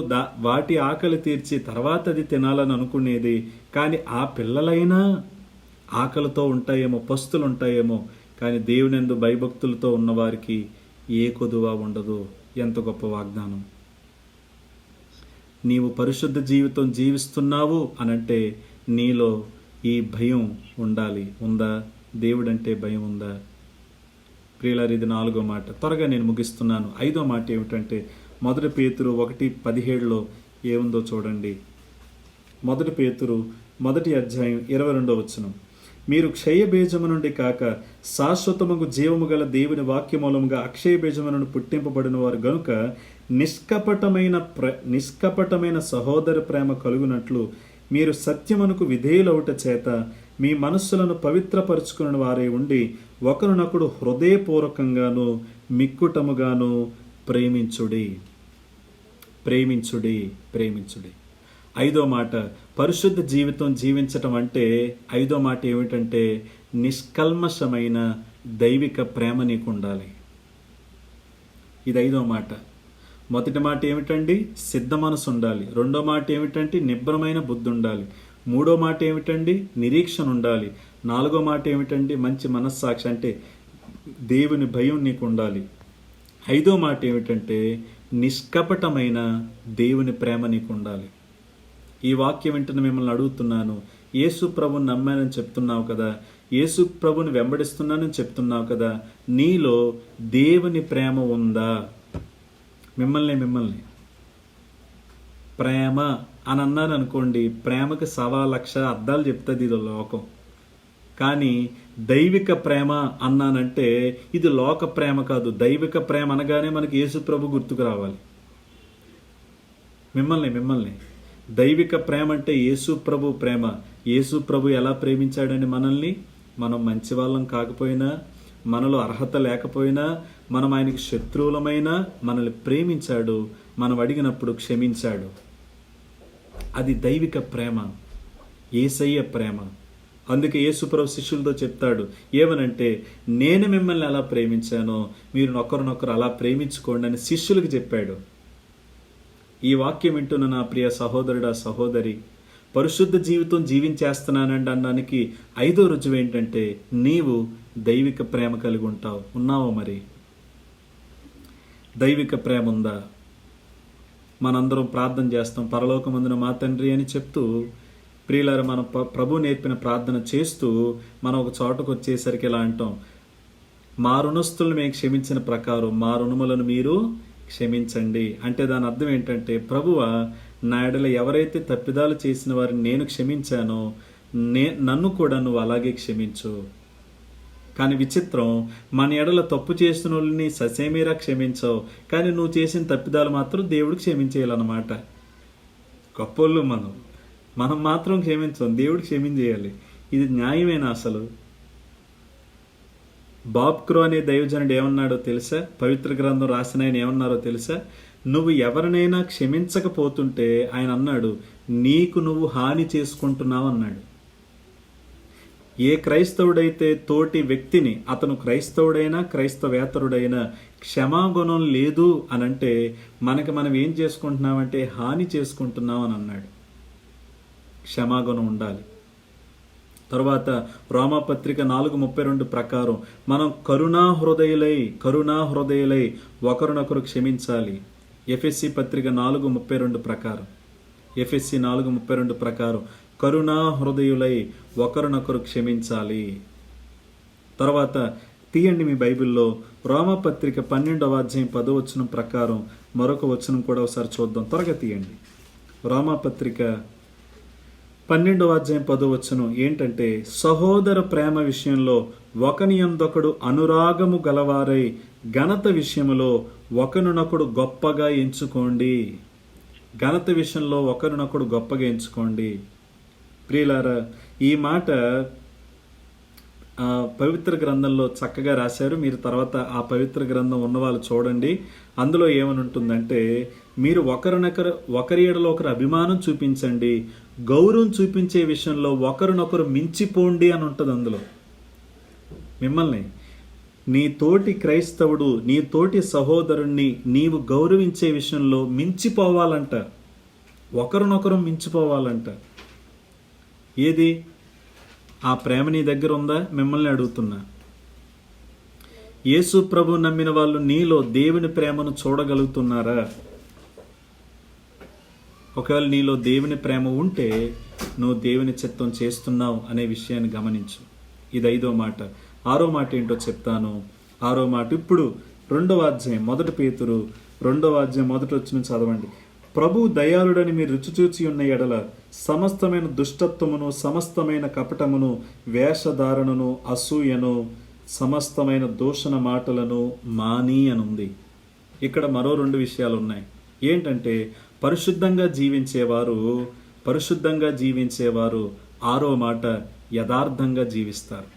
వాటి ఆకలి తీర్చి తర్వాత అది తినాలని అనుకునేది. కానీ ఆ పిల్లలైనా ఆకలితో ఉంటాయేమో, పస్తులు ఉంటాయేమో, కానీ దేవునియందు భయభక్తులతో ఉన్నవారికి ఏ కొదువ ఉండదు. ఎంత గొప్ప వాగ్దానం. నీవు పరిశుద్ధ జీవితం జీవిస్తున్నావు అనంటే నీలో ఈ భయం ఉండాలి. ఉందా? దేవుడంటే భయం ఉందా? ప్రియులారా, ఇది 4వ మాట. త్వరగా నేను ముగిస్తున్నాను. 5వ మాట ఏమిటంటే, 1 పేతురు 1:17లో ఏముందో చూడండి. 1 పేతురు 1వ అధ్యాయం 22వ వచనం, మీరు క్షయ బీజము నుండి కాక శాశ్వతముగు జీవము గల దేవుని వాక్యమూలముగా అక్షయ బీజము నుండి పుట్టింపబడిన వారు గనుక నిష్కపటమైన సహోదర ప్రేమ కలుగునట్లు మీరు సత్యమునకు విధేయులవుట చేత మీ మనస్సులను పవిత్రపరుచుకుని వారే ఉండి ఒకరినొకడు హృదయపూర్వకంగాను మిక్కుటముగాను ప్రేమించుడి. ప్రేమించుడి, ప్రేమించుడి. 5వ మాట, పరిశుద్ధ జీవితం జీవించటం అంటే 5వ మాట ఏమిటంటే, నిష్కల్మషమైన దైవిక ప్రేమ నీకు ఉండాలి. ఇది 5వ మాట. మొదటి మాట ఏమిటండి? సిద్ధ మనసు ఉండాలి. 2వ మాట ఏమిటంటే, నిబ్బరమైన బుద్ధి ఉండాలి. 3వ మాట ఏమిటండి? నిరీక్షణ ఉండాలి. 4వ మాట ఏమిటండి? మంచి మనస్సాక్షి, అంటే దేవుని భయం నీకు ఉండాలి. 5వ మాట ఏమిటంటే, నిష్కపటమైన దేవుని ప్రేమ నీకు ఉండాలి. ఈ వాక్యం వెంటనే మిమ్మల్ని అడుగుతున్నాను, యేసు ప్రభుని నమ్మానని చెప్తున్నావు కదా, యేసు ప్రభుని వెంబడిస్తున్నానని చెప్తున్నావు కదా, నీలో దేవుని ప్రేమ ఉందా? మిమ్మల్ని ప్రేమ అని అన్నారు అనుకోండి, ప్రేమకి 1,00,000 అర్థాలు చెప్తుంది ఇది లోకం. కానీ దైవిక ప్రేమ అన్నానంటే ఇది లోక ప్రేమ కాదు. దైవిక ప్రేమ అనగానే మనకి యేసు ప్రభు గుర్తుకు రావాలి. మిమ్మల్ని దైవిక ప్రేమ అంటే యేసు ప్రభు ప్రేమ. యేసు ప్రభు ఎలా ప్రేమించాడని మనల్ని, మనం మంచి వాళ్ళం కాకపోయినా, మనలో అర్హత లేకపోయినా, మనం ఆయనకి శత్రువులమైనా మనల్ని ప్రేమించాడు. మనం అడిగినప్పుడు క్షమించాడు. అది దైవిక ప్రేమ, యేసయ్య ప్రేమ. అందుకే యేసుప్రభు శిష్యులతో చెప్తాడు ఏమనంటే, నేను మిమ్మల్ని ఎలా ప్రేమించానో మీరు ఒకరినొకరు అలా ప్రేమించుకోండి అని శిష్యులకు చెప్పాడు. ఈ వాక్యం వింటున్న నా ప్రియ సహోదరుడా, సహోదరి, పరిశుద్ధ జీవితం జీవించేస్తున్నానండి అనడానికి 5వ రుజువు ఏంటంటే నీవు దైవిక ప్రేమ కలిగి ఉంటావు. ఉన్నావా? మరి దైవిక ప్రేమ ఉందా? మనందరం ప్రార్థన చేస్తాం, పరలోకమందున మా తండ్రి అని చెప్తూ. ప్రియులారా, మనం ప్రభు నేర్పిన ప్రార్థన చేస్తూ మనం ఒక చోటకు వచ్చేసరికి ఇలా అంటాం, మా రుణస్తులను మేము క్షమించిన ప్రకారం మా రుణములను మీరు క్షమించండి. అంటే దాని అర్థం ఏంటంటే, ప్రభువా, నా ఎడల ఎవరైతే తప్పిదాలు చేసిన వారిని నేను క్షమించానో నన్ను కూడా నువ్వు అలాగే క్షమించు. కానీ విచిత్రం, మన ఎడల తప్పు చేసిన వాళ్ళని ససేమీరా క్షమించవు, కానీ నువ్వు చేసిన తప్పిదాలు మాత్రం దేవుడు క్షమించేయాలన్నమాట. గొప్పోళ్ళు మనం మాత్రం క్షమించాం, దేవుడు క్షమించేయాలి. ఇది న్యాయమేనా అసలు? బాబ్ క్రో అనే దైవజనుడు ఏమన్నాడో తెలుసా? పవిత్ర గ్రంథం రాసిన ఆయన ఏమన్నారో తెలుసా? నువ్వు ఎవరినైనా క్షమించకపోతుంటే ఆయన అన్నాడు, నీకు నువ్వు హాని చేసుకుంటున్నావు అన్నాడు. ఏ క్రైస్తవుడైతే తోటి వ్యక్తిని, అతను క్రైస్తవుడైనా క్రైస్తవేతరుడైనా, క్షమాగుణం లేదు అనంటే మనం ఏం చేసుకుంటున్నామంటే హాని చేసుకుంటున్నాం అని అన్నాడు. క్షమాగుణం ఉండాలి. తర్వాత రోమాపత్రిక 4:32 ప్రకారం మనం కరుణాహృదయులై ఒకరినొకరు క్షమించాలి. ఎఫెస్సి పత్రిక 4:32 ప్రకారం, ఎఫెస్సి 4:32 ప్రకారం కరుణాహృదయులై ఒకరినొకరు క్షమించాలి. తర్వాత తీయండి మీ బైబిల్లో రోమాపత్రిక 12వ అధ్యాయం 10వ వచనం ప్రకారం మరొక వచనం కూడా ఒకసారి చూద్దాం. త్వరగా తీయండి. రోమాపత్రిక 12వ అధ్యాయం 10వ వచనం ఏంటంటే, సహోదర ప్రేమ విషయంలో ఒకని యందొకడు అనురాగము గలవారై ఘనత విషయములో ఒకరినొకడు గొప్పగా ఎంచుకోండి. ఘనత విషయంలో ఒకరినొకడు గొప్పగా ఎంచుకోండి. ప్రియులారా, ఈ మాట పవిత్ర గ్రంథంలో చక్కగా రాశారు. మీరు తర్వాత ఆ పవిత్ర గ్రంథం ఉన్న వాళ్ళు చూడండి. అందులో ఏమని ఉంటుందంటే, మీరు ఒకరి ఎడలో ఒకరు అభిమానం చూపించండి, గౌరవం చూపించే విషయంలో ఒకరినొకరు మించిపోండి అని ఉంటుంది. అందులో మిమ్మల్ని, నీ తోటి క్రైస్తవుడు, నీ తోటి సహోదరుణ్ణి నీవు గౌరవించే విషయంలో మించిపోవాలంట, ఒకరినొకరు మించిపోవాలంట. ఏది ఆ ప్రేమ నీ దగ్గర ఉందా? మిమ్మల్ని అడుగుతున్నా. యేసు ప్రభు నమ్మిన వాళ్ళు నీలో దేవుని ప్రేమను చూడగలుగుతున్నారా? ఒకవేళ నీలో దేవుని ప్రేమ ఉంటే నువ్వు దేవుని చిత్తం చేస్తున్నావు అనే విషయాన్ని గమనించు. ఇది 5వ మాట. 6వ మాట ఏంటో చెప్తాను. 6వ మాట ఇప్పుడు 2వ అధ్యాయం 1 పేతురు 2వ అధ్యాయం 1వ వచనం చదవండి. ప్రభు దయాళుడని మీరు రుచి చూచి ఉన్న ఎడల సమస్తమైన దుష్టత్వమును, సమస్తమైన కపటమును, వేషధారణను, అసూయను, సమస్తమైన దూషణ మాటలను మాని అనుంది. ఇక్కడ మరో 2 విషయాలు ఉన్నాయి. ఏంటంటే, పరిశుద్ధంగా జీవించేవారు 6వ మాట యథార్థంగా జీవిస్తారు.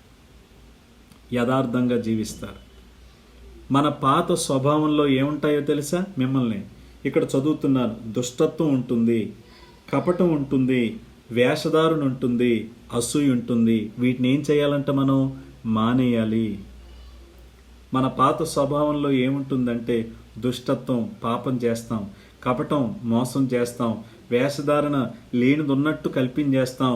మన పాత స్వభావంలో ఏముంటాయో తెలుసా? మిమ్మల్ని ఇక్కడ చదువుతున్నాను. దుష్టత్వం ఉంటుంది, కపటం ఉంటుంది, వేషధారణ ఉంటుంది, అసూయ ఉంటుంది. వీటిని ఏం చేయాలంట? మనం మానేయాలి. మన పాత స్వభావంలో ఏముంటుందంటే దుష్టత్వం, పాపం చేస్తాం, కపటం, మోసం చేస్తాం, వేషధారణ లేనిదున్నట్టు కల్పించేస్తాం.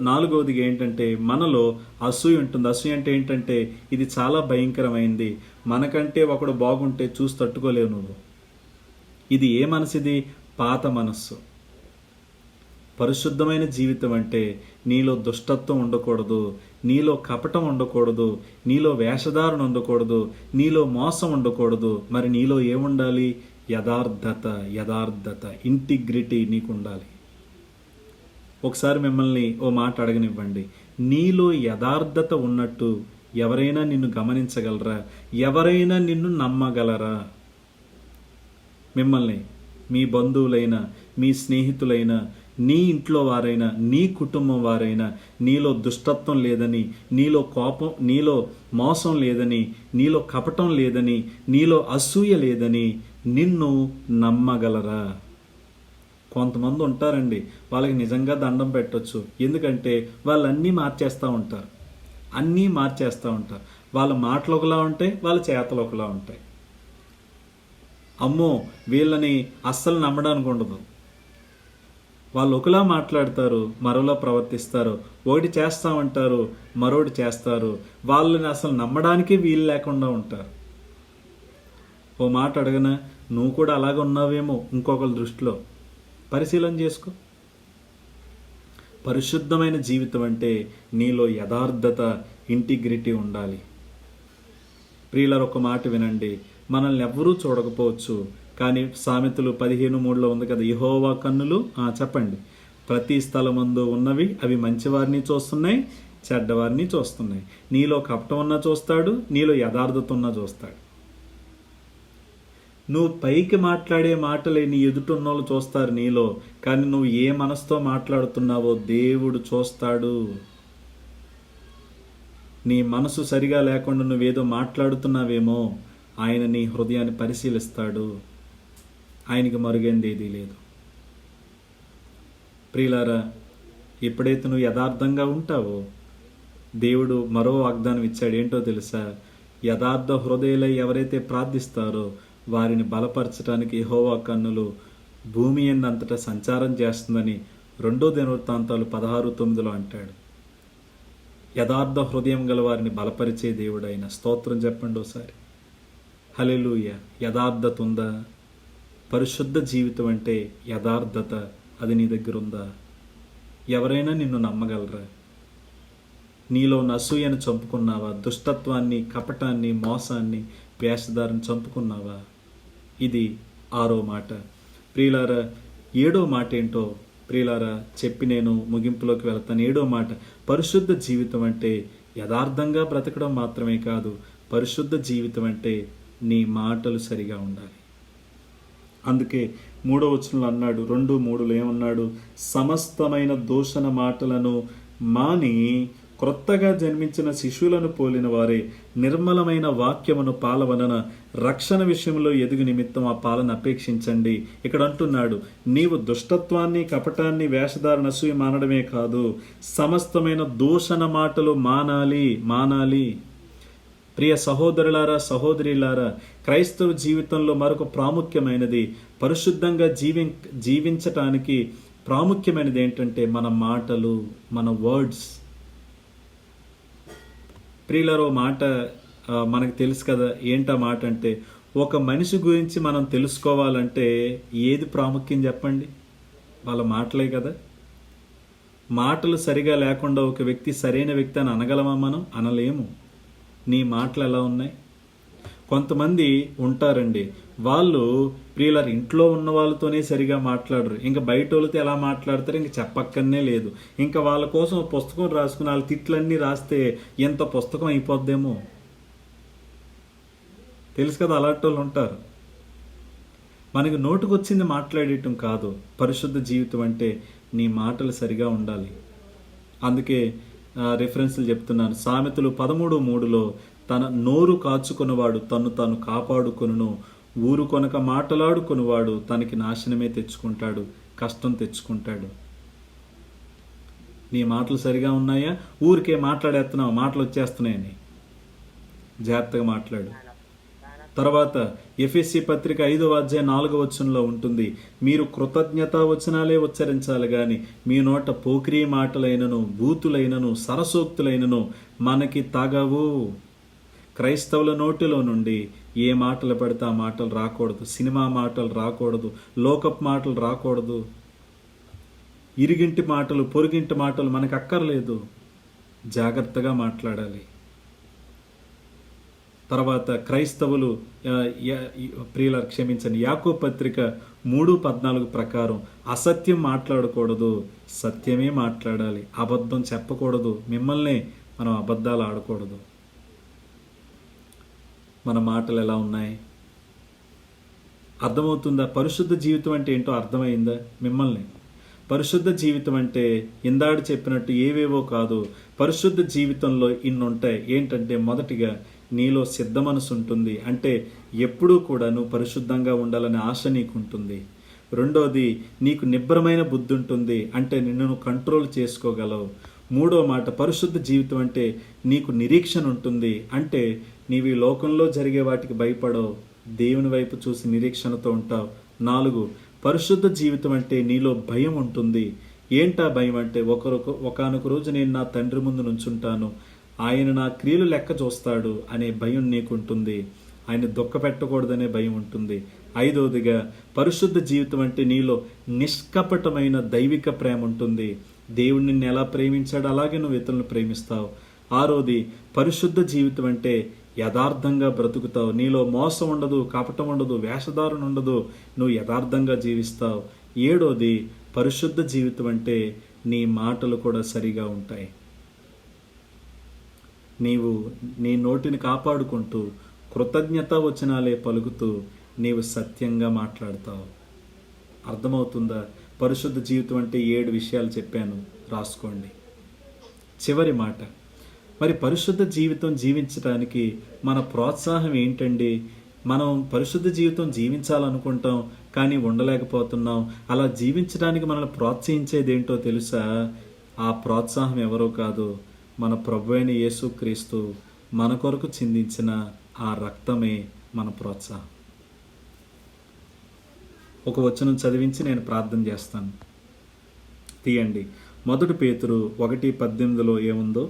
4వది ఏంటంటే మనలో అసూయ ఉంటుంది. అసూయ అంటే ఏంటంటే ఇది చాలా భయంకరమైంది. మనకంటే ఒకడు బాగుంటే చూసి తట్టుకోలేవు నువ్వు. ఇది ఏ మనసుది? పాత మనస్సు. పరిశుద్ధమైన జీవితం అంటే నీలో దుష్టత్వం ఉండకూడదు, నీలో కపటం ఉండకూడదు, నీలో వేషధారణ ఉండకూడదు, నీలో మోసం ఉండకూడదు. మరి నీలో ఏముండాలి? యథార్థత, ఇంటిగ్రిటీ నీకు ఉండాలి. ఒకసారి మిమ్మల్ని ఓ మాట అడగనివ్వండి. నీలో యథార్థత ఉన్నట్టు ఎవరైనా నిన్ను గమనించగలరా? ఎవరైనా నిన్ను నమ్మగలరా? మిమ్మల్ని మీ బంధువులైనా, మీ స్నేహితులైనా, నీ ఇంట్లో వారైనా, నీ కుటుంబం వారైనా నీలో దుష్టత్వం లేదని, నీలో కోపం, నీలో మోసం లేదని, నీలో కపటం లేదని, నీలో అసూయ లేదని నిన్ను నమ్మగలరా? కొంతమంది ఉంటారండి, వాళ్ళకి నిజంగా దండం పెట్టొచ్చు. ఎందుకంటే వాళ్ళు అన్నీ మార్చేస్తూ ఉంటారు. వాళ్ళ మాటలు ఒకలా ఉంటాయి, వాళ్ళ చేతలు ఒకలా ఉంటాయి. అమ్మో, వీళ్ళని అస్సలు నమ్మడానికి ఉండదు. వాళ్ళు ఒకలా మాట్లాడతారు, మరోలా ప్రవర్తిస్తారు. ఒకటి చేస్తామంటారు, మరొకటి చేస్తారు. వాళ్ళని అసలు నమ్మడానికి వీలు లేకుండా ఉంటారు. ఓ మాట అడగనా, నువ్వు కూడా అలాగే ఉన్నావేమో ఇంకొకరి దృష్టిలో. పరిశీలన చేసుకో. పరిశుద్ధమైన జీవితం అంటే నీలో యథార్థత, ఇంటిగ్రిటీ ఉండాలి. ప్రియులారా, ఒక మాట వినండి. మనల్ని ఎవ్వరూ చూడకపోవచ్చు, కానీ సామెతలు 15:3 ఉంది కదా, యెహోవా కన్నులు చెప్పండి, ప్రతి స్థలమందు ఉన్నవి అవి మంచివారిని చూస్తున్నాయి, చెడ్డవారిని చూస్తున్నాయి. నీలో కపటం ఉన్నా చూస్తాడు, నీలో యథార్థత ఉన్నా చూస్తాడు. నువ్వు పైకి మాట్లాడే మాటలే నీ ఎదుటున్నోళ్ళు చూస్తారు నీలో, కానీ నువ్వు ఏ మనసుతో మాట్లాడుతున్నావో దేవుడు చూస్తాడు. నీ మనసు సరిగా లేకుండా నువ్వేదో మాట్లాడుతున్నావేమో, ఆయన నీ హృదయాన్ని పరిశీలిస్తాడు. ఆయనకి మరుగైంది ఏదీ లేదు. ప్రియులారా, ఎప్పుడైతే నువ్వు యథార్థంగా ఉంటావో దేవుడు మరో వాగ్దానం ఇచ్చాడు. ఏంటో తెలుసా? యథార్థ హృదయులై ఎవరైతే ప్రార్థిస్తారో వారిని బలపరచడానికి యెహోవా కన్నులు భూమి అంతటా సంచారం చేస్తుందని 2 దినవృత్తాంతాలు 16:9 అంటాడు. యథార్థ హృదయం గల వారిని బలపరిచే దేవుడు ఆయన. స్తోత్రం చెప్పండి ఒకసారి. హల్లెలూయా. యథార్థత ఉందా? పరిశుద్ధ జీవితం అంటే యథార్థత, అది నీ దగ్గర ఉందా? ఎవరైనా నిన్ను నమ్మగలరా? నీలో అసూయను చంపుకున్నావా? దుష్టత్వాన్ని, కపటాన్ని, మోసాన్ని, వేషధారిని చంపుకున్నావా? ఇది 6వ మాట. ప్రియులారా, 7వ మాట ఏంటో ప్రియులారా చెప్పి నేను ముగింపులోకి వెళ్తాను. 7వ మాట, పరిశుద్ధ జీవితం అంటే యథార్థంగా బ్రతకడం మాత్రమే కాదు. పరిశుద్ధ జీవితం అంటే నీ మాటలు సరిగా ఉండాలి. అందుకే 3వ వచనంలో అన్నాడు, 2:3 ఏమన్నాడు? సమస్తమైన దూషణ మాటలను మాని క్రొత్తగా జన్మించిన శిశువులను పోలిన వారే నిర్మలమైన వాక్యమును పాలవలన రక్షణ విషయంలో ఎదుగు నిమిత్తం ఆ పాలన అపేక్షించండి. ఇక్కడ అంటున్నాడు, నీవు దుష్టత్వాన్ని, కపటాన్ని, వేషధారణ, అసూయ మానడమే కాదు, సమస్తమైన దూషణ మాటలు మానాలి. ప్రియ సహోదరులారా, సహోదరులారా, క్రైస్తవ జీవితంలో మరొక ప్రాముఖ్యమైనది, పరిశుద్ధంగా జీవించటానికి ప్రాముఖ్యమైనది ఏంటంటే మన మాటలు, మన వర్డ్స్. ప్రియులారో మాట మనకు తెలుసు కదా, ఏంటా మాట అంటే, ఒక మనిషి గురించి మనం తెలుసుకోవాలంటే ఏది ప్రాముఖ్యం చెప్పండి? వాళ్ళ మాటలే కదా. మాటలు సరిగా లేకుండా ఒక వ్యక్తి సరైన వ్యక్తి అని అనగలమా మనం? అనలేము. నీ మాటలు ఎలా ఉన్నాయి? కొంతమంది ఉంటారండి, వాళ్ళు ప్రియులారు ఇంట్లో ఉన్న వాళ్ళతోనే సరిగా మాట్లాడరు, ఇంకా బయట వాళ్ళతో ఎలా మాట్లాడతారు ఇంకా చెప్పక్కనే లేదు. ఇంకా వాళ్ళ కోసం పుస్తకం రాసుకుని వాళ్ళ తిట్లన్నీ రాస్తే ఎంత పుస్తకం అయిపోద్దేమో. తెలుసు కదా, అలాంటి వాళ్ళు ఉంటారు. మనకి నోటుకొచ్చింది మాట్లాడటం కాదు. పరిశుద్ధ జీవితం అంటే నీ మాటలు సరిగా ఉండాలి. అందుకే రిఫరెన్స్లు చెప్తున్నాను. సామెతలు 13:3 తన నోరు కాచుకున్నవాడు తన్ను తాను కాపాడుకొనును, ఊరు కొనక మాటలాడుకునివాడు తనకి నాశనమే తెచ్చుకుంటాడు, కష్టం తెచ్చుకుంటాడు. నీ మాటలు సరిగా ఉన్నాయా? ఊరికే మాట్లాడేస్తున్నావు, మాటలు వచ్చేస్తున్నాయని. జాగ్రత్తగా మాట్లాడు. తర్వాత ఎఫెసీ పత్రిక 5వ అధ్యాయం 4వ వచనంలో ఉంటుంది, మీరు కృతజ్ఞతా వచనాలే ఉచ్చరించాలి గాని మీ నోట పోకిరీ మాటలైనను, బూతులైనను, సరసోక్తులైనను మనకి తగవు. క్రైస్తవుల నోటిలో నుండి ఏ మాటలు పడితే ఆ మాటలు రాకూడదు. సినిమా మాటలు రాకూడదు, లోకపు మాటలు రాకూడదు, ఇరుగింటి మాటలు, పొరుగింటి మాటలు మనకు అక్కర్లేదు. జాగ్రత్తగా మాట్లాడాలి. తర్వాత క్రైస్తవులు ప్రియుల క్షమించండి, యాకోబు పత్రిక 3:14 ప్రకారం అసత్యం మాట్లాడకూడదు, సత్యమే మాట్లాడాలి, అబద్ధం చెప్పకూడదు, మిమ్మల్ని మనం అబద్ధాలు ఆడకూడదు. మన మాటలు ఎలా ఉన్నాయి? అర్థమవుతుందా? పరిశుద్ధ జీవితం అంటే ఏంటో అర్థమైందా మిమ్మల్ని? పరిశుద్ధ జీవితం అంటే ఇందాడు చెప్పినట్టు ఏవేవో కాదు. పరిశుద్ధ జీవితంలో ఇన్ని ఉంటాయి. ఏంటంటే, మొదటిగా నీలో సిద్ధ మనసు ఉంటుంది, అంటే ఎప్పుడూ కూడా నువ్వు పరిశుద్ధంగా ఉండాలనే ఆశ నీకు ఉంటుంది. రెండోది, నీకు నిబ్బరమైన బుద్ధి ఉంటుంది, అంటే నిన్ను నువ్వు కంట్రోల్ చేసుకోగలవు. మూడో మాట, పరిశుద్ధ జీవితం అంటే నీకు నిరీక్షణ ఉంటుంది, అంటే నీవు ఈ లోకంలో జరిగే వాటికి భయపడవు, దేవుని వైపు చూసి నిరీక్షణతో ఉంటావు. 4, పరిశుద్ధ జీవితం అంటే నీలో భయం ఉంటుంది. ఏంటా భయం అంటే, ఒకానొక రోజు నేను నా తండ్రి ముందు నుంచుంటాను, ఆయన నా క్రియలు లెక్క చూస్తాడు అనే భయం నీకుంటుంది. ఆయన దుఃఖ పెట్టకూడదనే భయం ఉంటుంది. 5వదిగా, పరిశుద్ధ జీవితం అంటే నీలో నిష్కపటమైన దైవిక ప్రేమ ఉంటుంది. దేవుడు నిన్ను ఎలా ప్రేమించాడు అలాగే నువ్వు ఇతరులను ప్రేమిస్తావు. 6వది, పరిశుద్ధ జీవితం అంటే యథార్థంగా బ్రతుకుతావు. నీలో మోసం ఉండదు, కపటం ఉండదు, వేషధారణ ఉండదు, నువ్వు యథార్థంగా జీవిస్తావు. 7వది, పరిశుద్ధ జీవితం అంటే నీ మాటలు కూడా సరిగా ఉంటాయి. నీవు నీ నోటిని కాపాడుకుంటూ కృతజ్ఞతా వచనాలే పలుకుతూ నీవు సత్యంగా మాట్లాడతావు. అర్థమవుతుందా? పరిశుద్ధ జీవితం అంటే 7 విషయాలు చెప్పాను, రాసుకోండి. చివరి మాట, మరి పరిశుద్ధ జీవితం జీవించడానికి మన ప్రోత్సాహం ఏంటండి? మనం పరిశుద్ధ జీవితం జీవించాలనుకుంటాం, కానీ ఉండలేకపోతున్నాం. అలా జీవించడానికి మనల్ని ప్రోత్సహించేది ఏంటో తెలుసా? ఆ ప్రోత్సాహం ఎవరో కాదు, మన ప్రభువైన యేసుక్రీస్తు మన కొరకు చిందించిన ఆ రక్తమే మన ప్రోత్సాహం. ఒక వచనం చదివించి నేను ప్రార్థన చేస్తాను. తీయండి. 1 పేతురు 1:18 ఏముందో,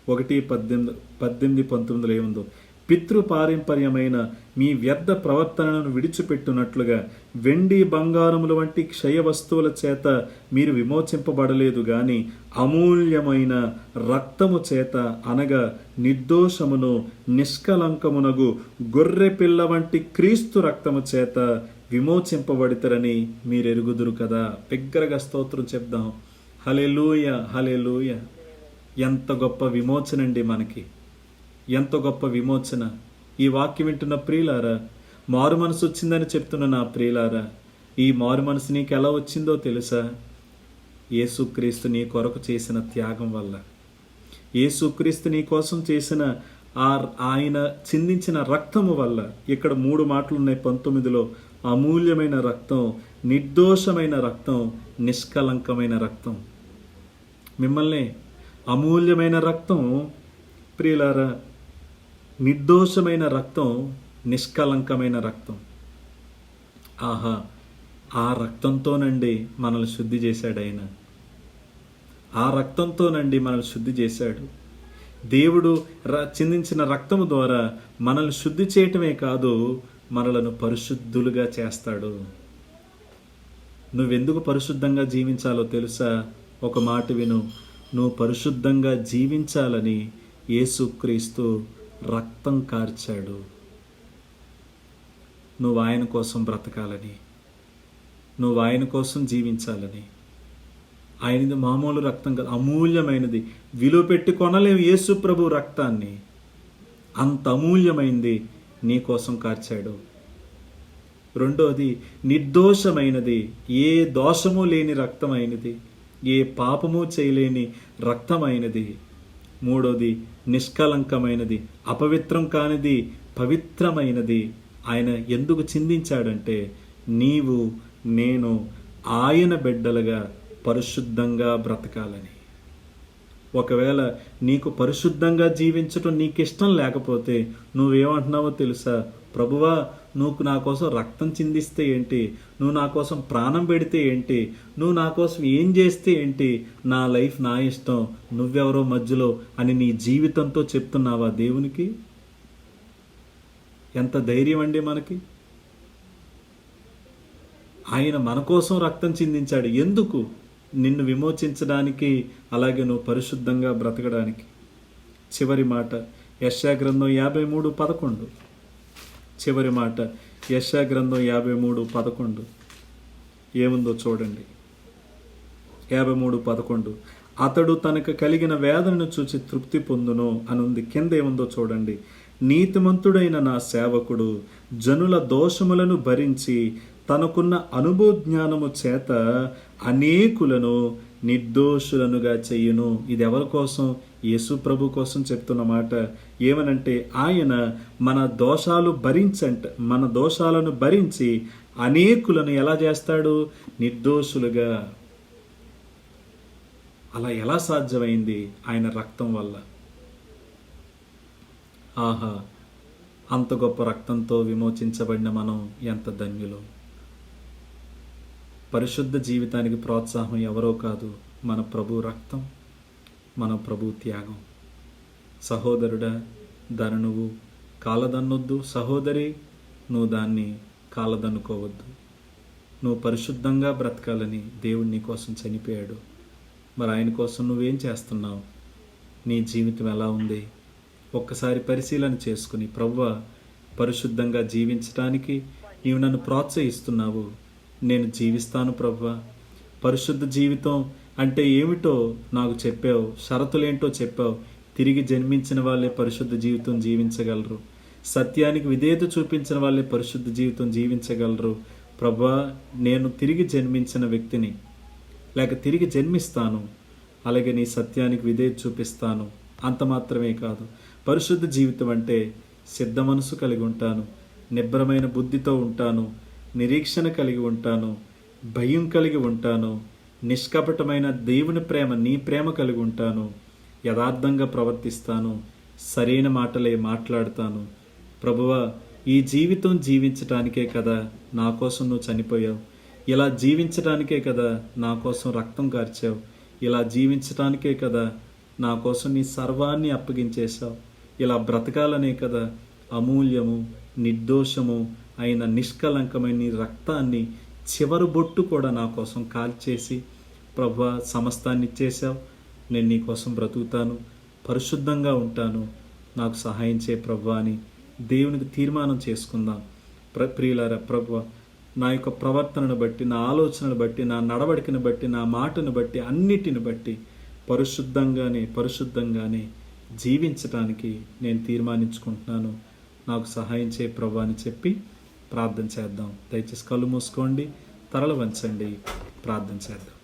1:18-19 ఏముందో, పితృపారంపర్యమైన మీ వ్యర్థ ప్రవర్తనను విడిచిపెట్టునట్లుగా వెండి బంగారముల వంటి క్షయ వస్తువుల చేత మీరు విమోచింపబడలేదు గాని అమూల్యమైన రక్తము చేత, అనగా నిర్దోషమును నిష్కలంకమునగు గొర్రె పిల్ల వంటి క్రీస్తు రక్తము చేత విమోచింపబడితరని మీరెరుగుదురు కదా. బిగ్గరగా స్తోత్రం చెప్దాం. హల్లెలూయా, హల్లెలూయా. ఎంత గొప్ప విమోచనండి మనకి, ఎంత గొప్ప విమోచన. ఈ వాక్యం వింటున్న ప్రియులారా, మారు మనసు వచ్చిందని చెప్తున్న నా ప్రియులారా, ఈ మారు మనసు నీకు ఎలా వచ్చిందో తెలుసా? యేసుక్రీస్తు నీ కొరకు చేసిన త్యాగం వల్ల, యేసుక్రీస్తు నీ కోసం చేసిన ఆయన చిందించిన రక్తము వల్ల. ఇక్కడ 3 మాటలు ఉన్నాయి 19లో. అమూల్యమైన రక్తం, నిర్దోషమైన రక్తం, నిష్కలంకమైన రక్తం. మిమ్మల్ని అమూల్యమైన రక్తం ప్రియులారా, నిర్దోషమైన రక్తం, నిష్కలంకమైన రక్తం. ఆహా, ఆ రక్తంతోనండి మనల్ని శుద్ధి చేశాడు ఆయన. ఆ రక్తంతోనండి మనల్ని శుద్ధి చేశాడు. దేవుడు చిందించిన రక్తము ద్వారా మనల్ని శుద్ధి చేయటమే కాదు, మనలను పరిశుద్ధులుగా చేస్తాడు. నువ్వెందుకు పరిశుద్ధంగా జీవించాలో తెలుసా? ఒక మాట విను. నువ్వు పరిశుద్ధంగా జీవించాలని యేసుక్రీస్తు రక్తం కార్చాడు. నువ్వు ఆయన కోసం బ్రతకాలని, నువ్వు ఆయన కోసం జీవించాలని. ఆయనది మామూలు రక్తం కాదు, అమూల్యమైనది. విలువ పెట్టి కొనలేవు యేసు ప్రభు రక్తాన్ని. అంత అమూల్యమైనది నీ కోసం కార్చాడు. రెండోది, నిర్దోషమైనది, ఏ దోషము లేని రక్తమైనది, ఏ పాపము చేయలేని రక్తమైనది. మూడోది, నిష్కలంకమైనది, అపవిత్రం కానిది, పవిత్రమైనది. ఆయన ఎందుకు చిందించాడంటే, నీవు నేను ఆయన బిడ్డలుగా పరిశుద్ధంగా బ్రతకాలని. ఒకవేళ నీకు పరిశుద్ధంగా జీవించటం నీకు ఇష్టం లేకపోతే నువ్వేమంటున్నావో తెలుసా? ప్రభువా, నువ్వు నా కోసం రక్తం చిందిస్తే ఏంటి, నువ్వు నా కోసం ప్రాణం పెడితే ఏంటి, నువ్వు నా కోసం ఏం చేస్తే ఏంటి, నా లైఫ్ నా ఇష్టం, నువ్వెవరో మధ్యలో అని నీ జీవితంతో చెప్తున్నావా దేవునికి? ఎంత ధైర్యం అండి మనకి. ఆయన మన కోసం రక్తం చిందించాడు. ఎందుకు? నిన్ను విమోచించడానికి, అలాగే నువ్వు పరిశుద్ధంగా బ్రతకడానికి. చివరి మాట, యెషయా గ్రంథం 53:11. చివరి మాట యెషయా గ్రంథం 53:11 ఏముందో చూడండి. 53:11 అతడు తనకు కలిగిన వేదనను చూచి తృప్తి పొందును అని ఉంది. కింద ఏముందో చూడండి. నీతిమంతుడైన నా సేవకుడు జనుల దోషములను భరించి తనకున్న అనుభవ జ్ఞానము చేత అనేకులను నిర్దోషులనుగా చెయ్యును. ఇది ఎవరి కోసం? యేసు ప్రభు కోసం చెప్తున్న మాట. ఏమనంటే ఆయన మన దోషాలను భరించి అనేకులను ఎలా చేస్తాడు? నిర్దోషులుగా. అలా ఎలా సాధ్యమైంది? ఆయన రక్తం వల్ల. ఆహా, అంత గొప్ప రక్తంతో విమోచించబడిన మనం ఎంత ధన్యులో. పరిశుద్ధ జీవితానికి ప్రోత్సాహం ఎవరో కాదు, మన ప్రభు రక్తం, మన ప్రభు త్యాగం. సహోదరుడా, దాన్ని నువ్వు కాలదన్నొద్దు. సహోదరి, నువ్వు దాన్ని కాలదన్నుకోవద్దు. నువ్వు పరిశుద్ధంగా బ్రతకాలని దేవుడు నీ కోసం చనిపోయాడు. మరి ఆయన కోసం నువ్వేం చేస్తున్నావు? నీ జీవితం ఎలా ఉంది? ఒక్కసారి పరిశీలన చేసుకుని, ప్రభువా, పరిశుద్ధంగా జీవించడానికి నీవు నన్ను ప్రోత్సహిస్తున్నావు, నేను జీవిస్తాను ప్రభువా. పరిశుద్ధ జీవితం అంటే ఏమిటో నాకు చెప్పావు, షరతులేంటో చెప్పావు. తిరిగి జన్మించిన వాళ్ళే పరిశుద్ధ జీవితం జీవించగలరు. సత్యానికి విధేయత చూపించిన వాళ్ళే పరిశుద్ధ జీవితం జీవించగలరు. ప్రభువా, నేను తిరిగి జన్మించిన వ్యక్తిని, లేక తిరిగి జన్మిస్తాను. అలాగే నీ సత్యానికి విధేయత చూపిస్తాను. అంత మాత్రమే కాదు, పరిశుద్ధ జీవితం అంటే సిద్ధ మనసు కలిగి ఉంటాను, నిబ్బరమైన బుద్ధితో ఉంటాను, నిరీక్షణ కలిగి ఉంటాను, భయం కలిగి ఉంటాను, నిష్కపటమైన దేవుని ప్రేమ, నీ ప్రేమ కలిగి ఉంటాను, యథార్థంగా ప్రవర్తిస్తాను, సరైన మాటలే మాట్లాడతాను. ప్రభువా, ఈ జీవితం జీవించటానికే కదా నా కోసం నువ్వు చనిపోయావు. ఇలా జీవించటానికే కదా నా కోసం రక్తం కార్చావు. ఇలా జీవించటానికే కదా నా కోసం నీ సర్వాన్ని అప్పగించేశావు. ఇలా బ్రతకాలనే కదా అమూల్యము, నిర్దోషము అయిన నిష్కలంకమైన నీ రక్తాన్ని చివరి బొట్టు కూడా నా కోసం కాల్చేసి ప్రభువా సమస్తాన్ని ఇచ్చేశావు. నేను నీ కోసం బ్రతుకుతాను, పరిశుద్ధంగా ఉంటాను, నాకు సహాయం చేయ ప్రభువా అని దేవునికి తీర్మానం చేసుకుందాం. ప్రియులారా, ప్రభువా, నా యొక్క ప్రవర్తనను బట్టి, నా ఆలోచనను బట్టి, నా నడవడికను బట్టి, నా మాటను బట్టి, అన్నిటిని బట్టి పరిశుద్ధంగానే జీవించటానికి నేను తీర్మానించుకుంటున్నాను. నాకు సహాయం చేయ ప్రభువా అని చెప్పి ప్రార్థన చేద్దాం. దయచేసి కళ్ళు మూసుకోండి, తలలు వంచండి, ప్రార్థన చేద్దాం.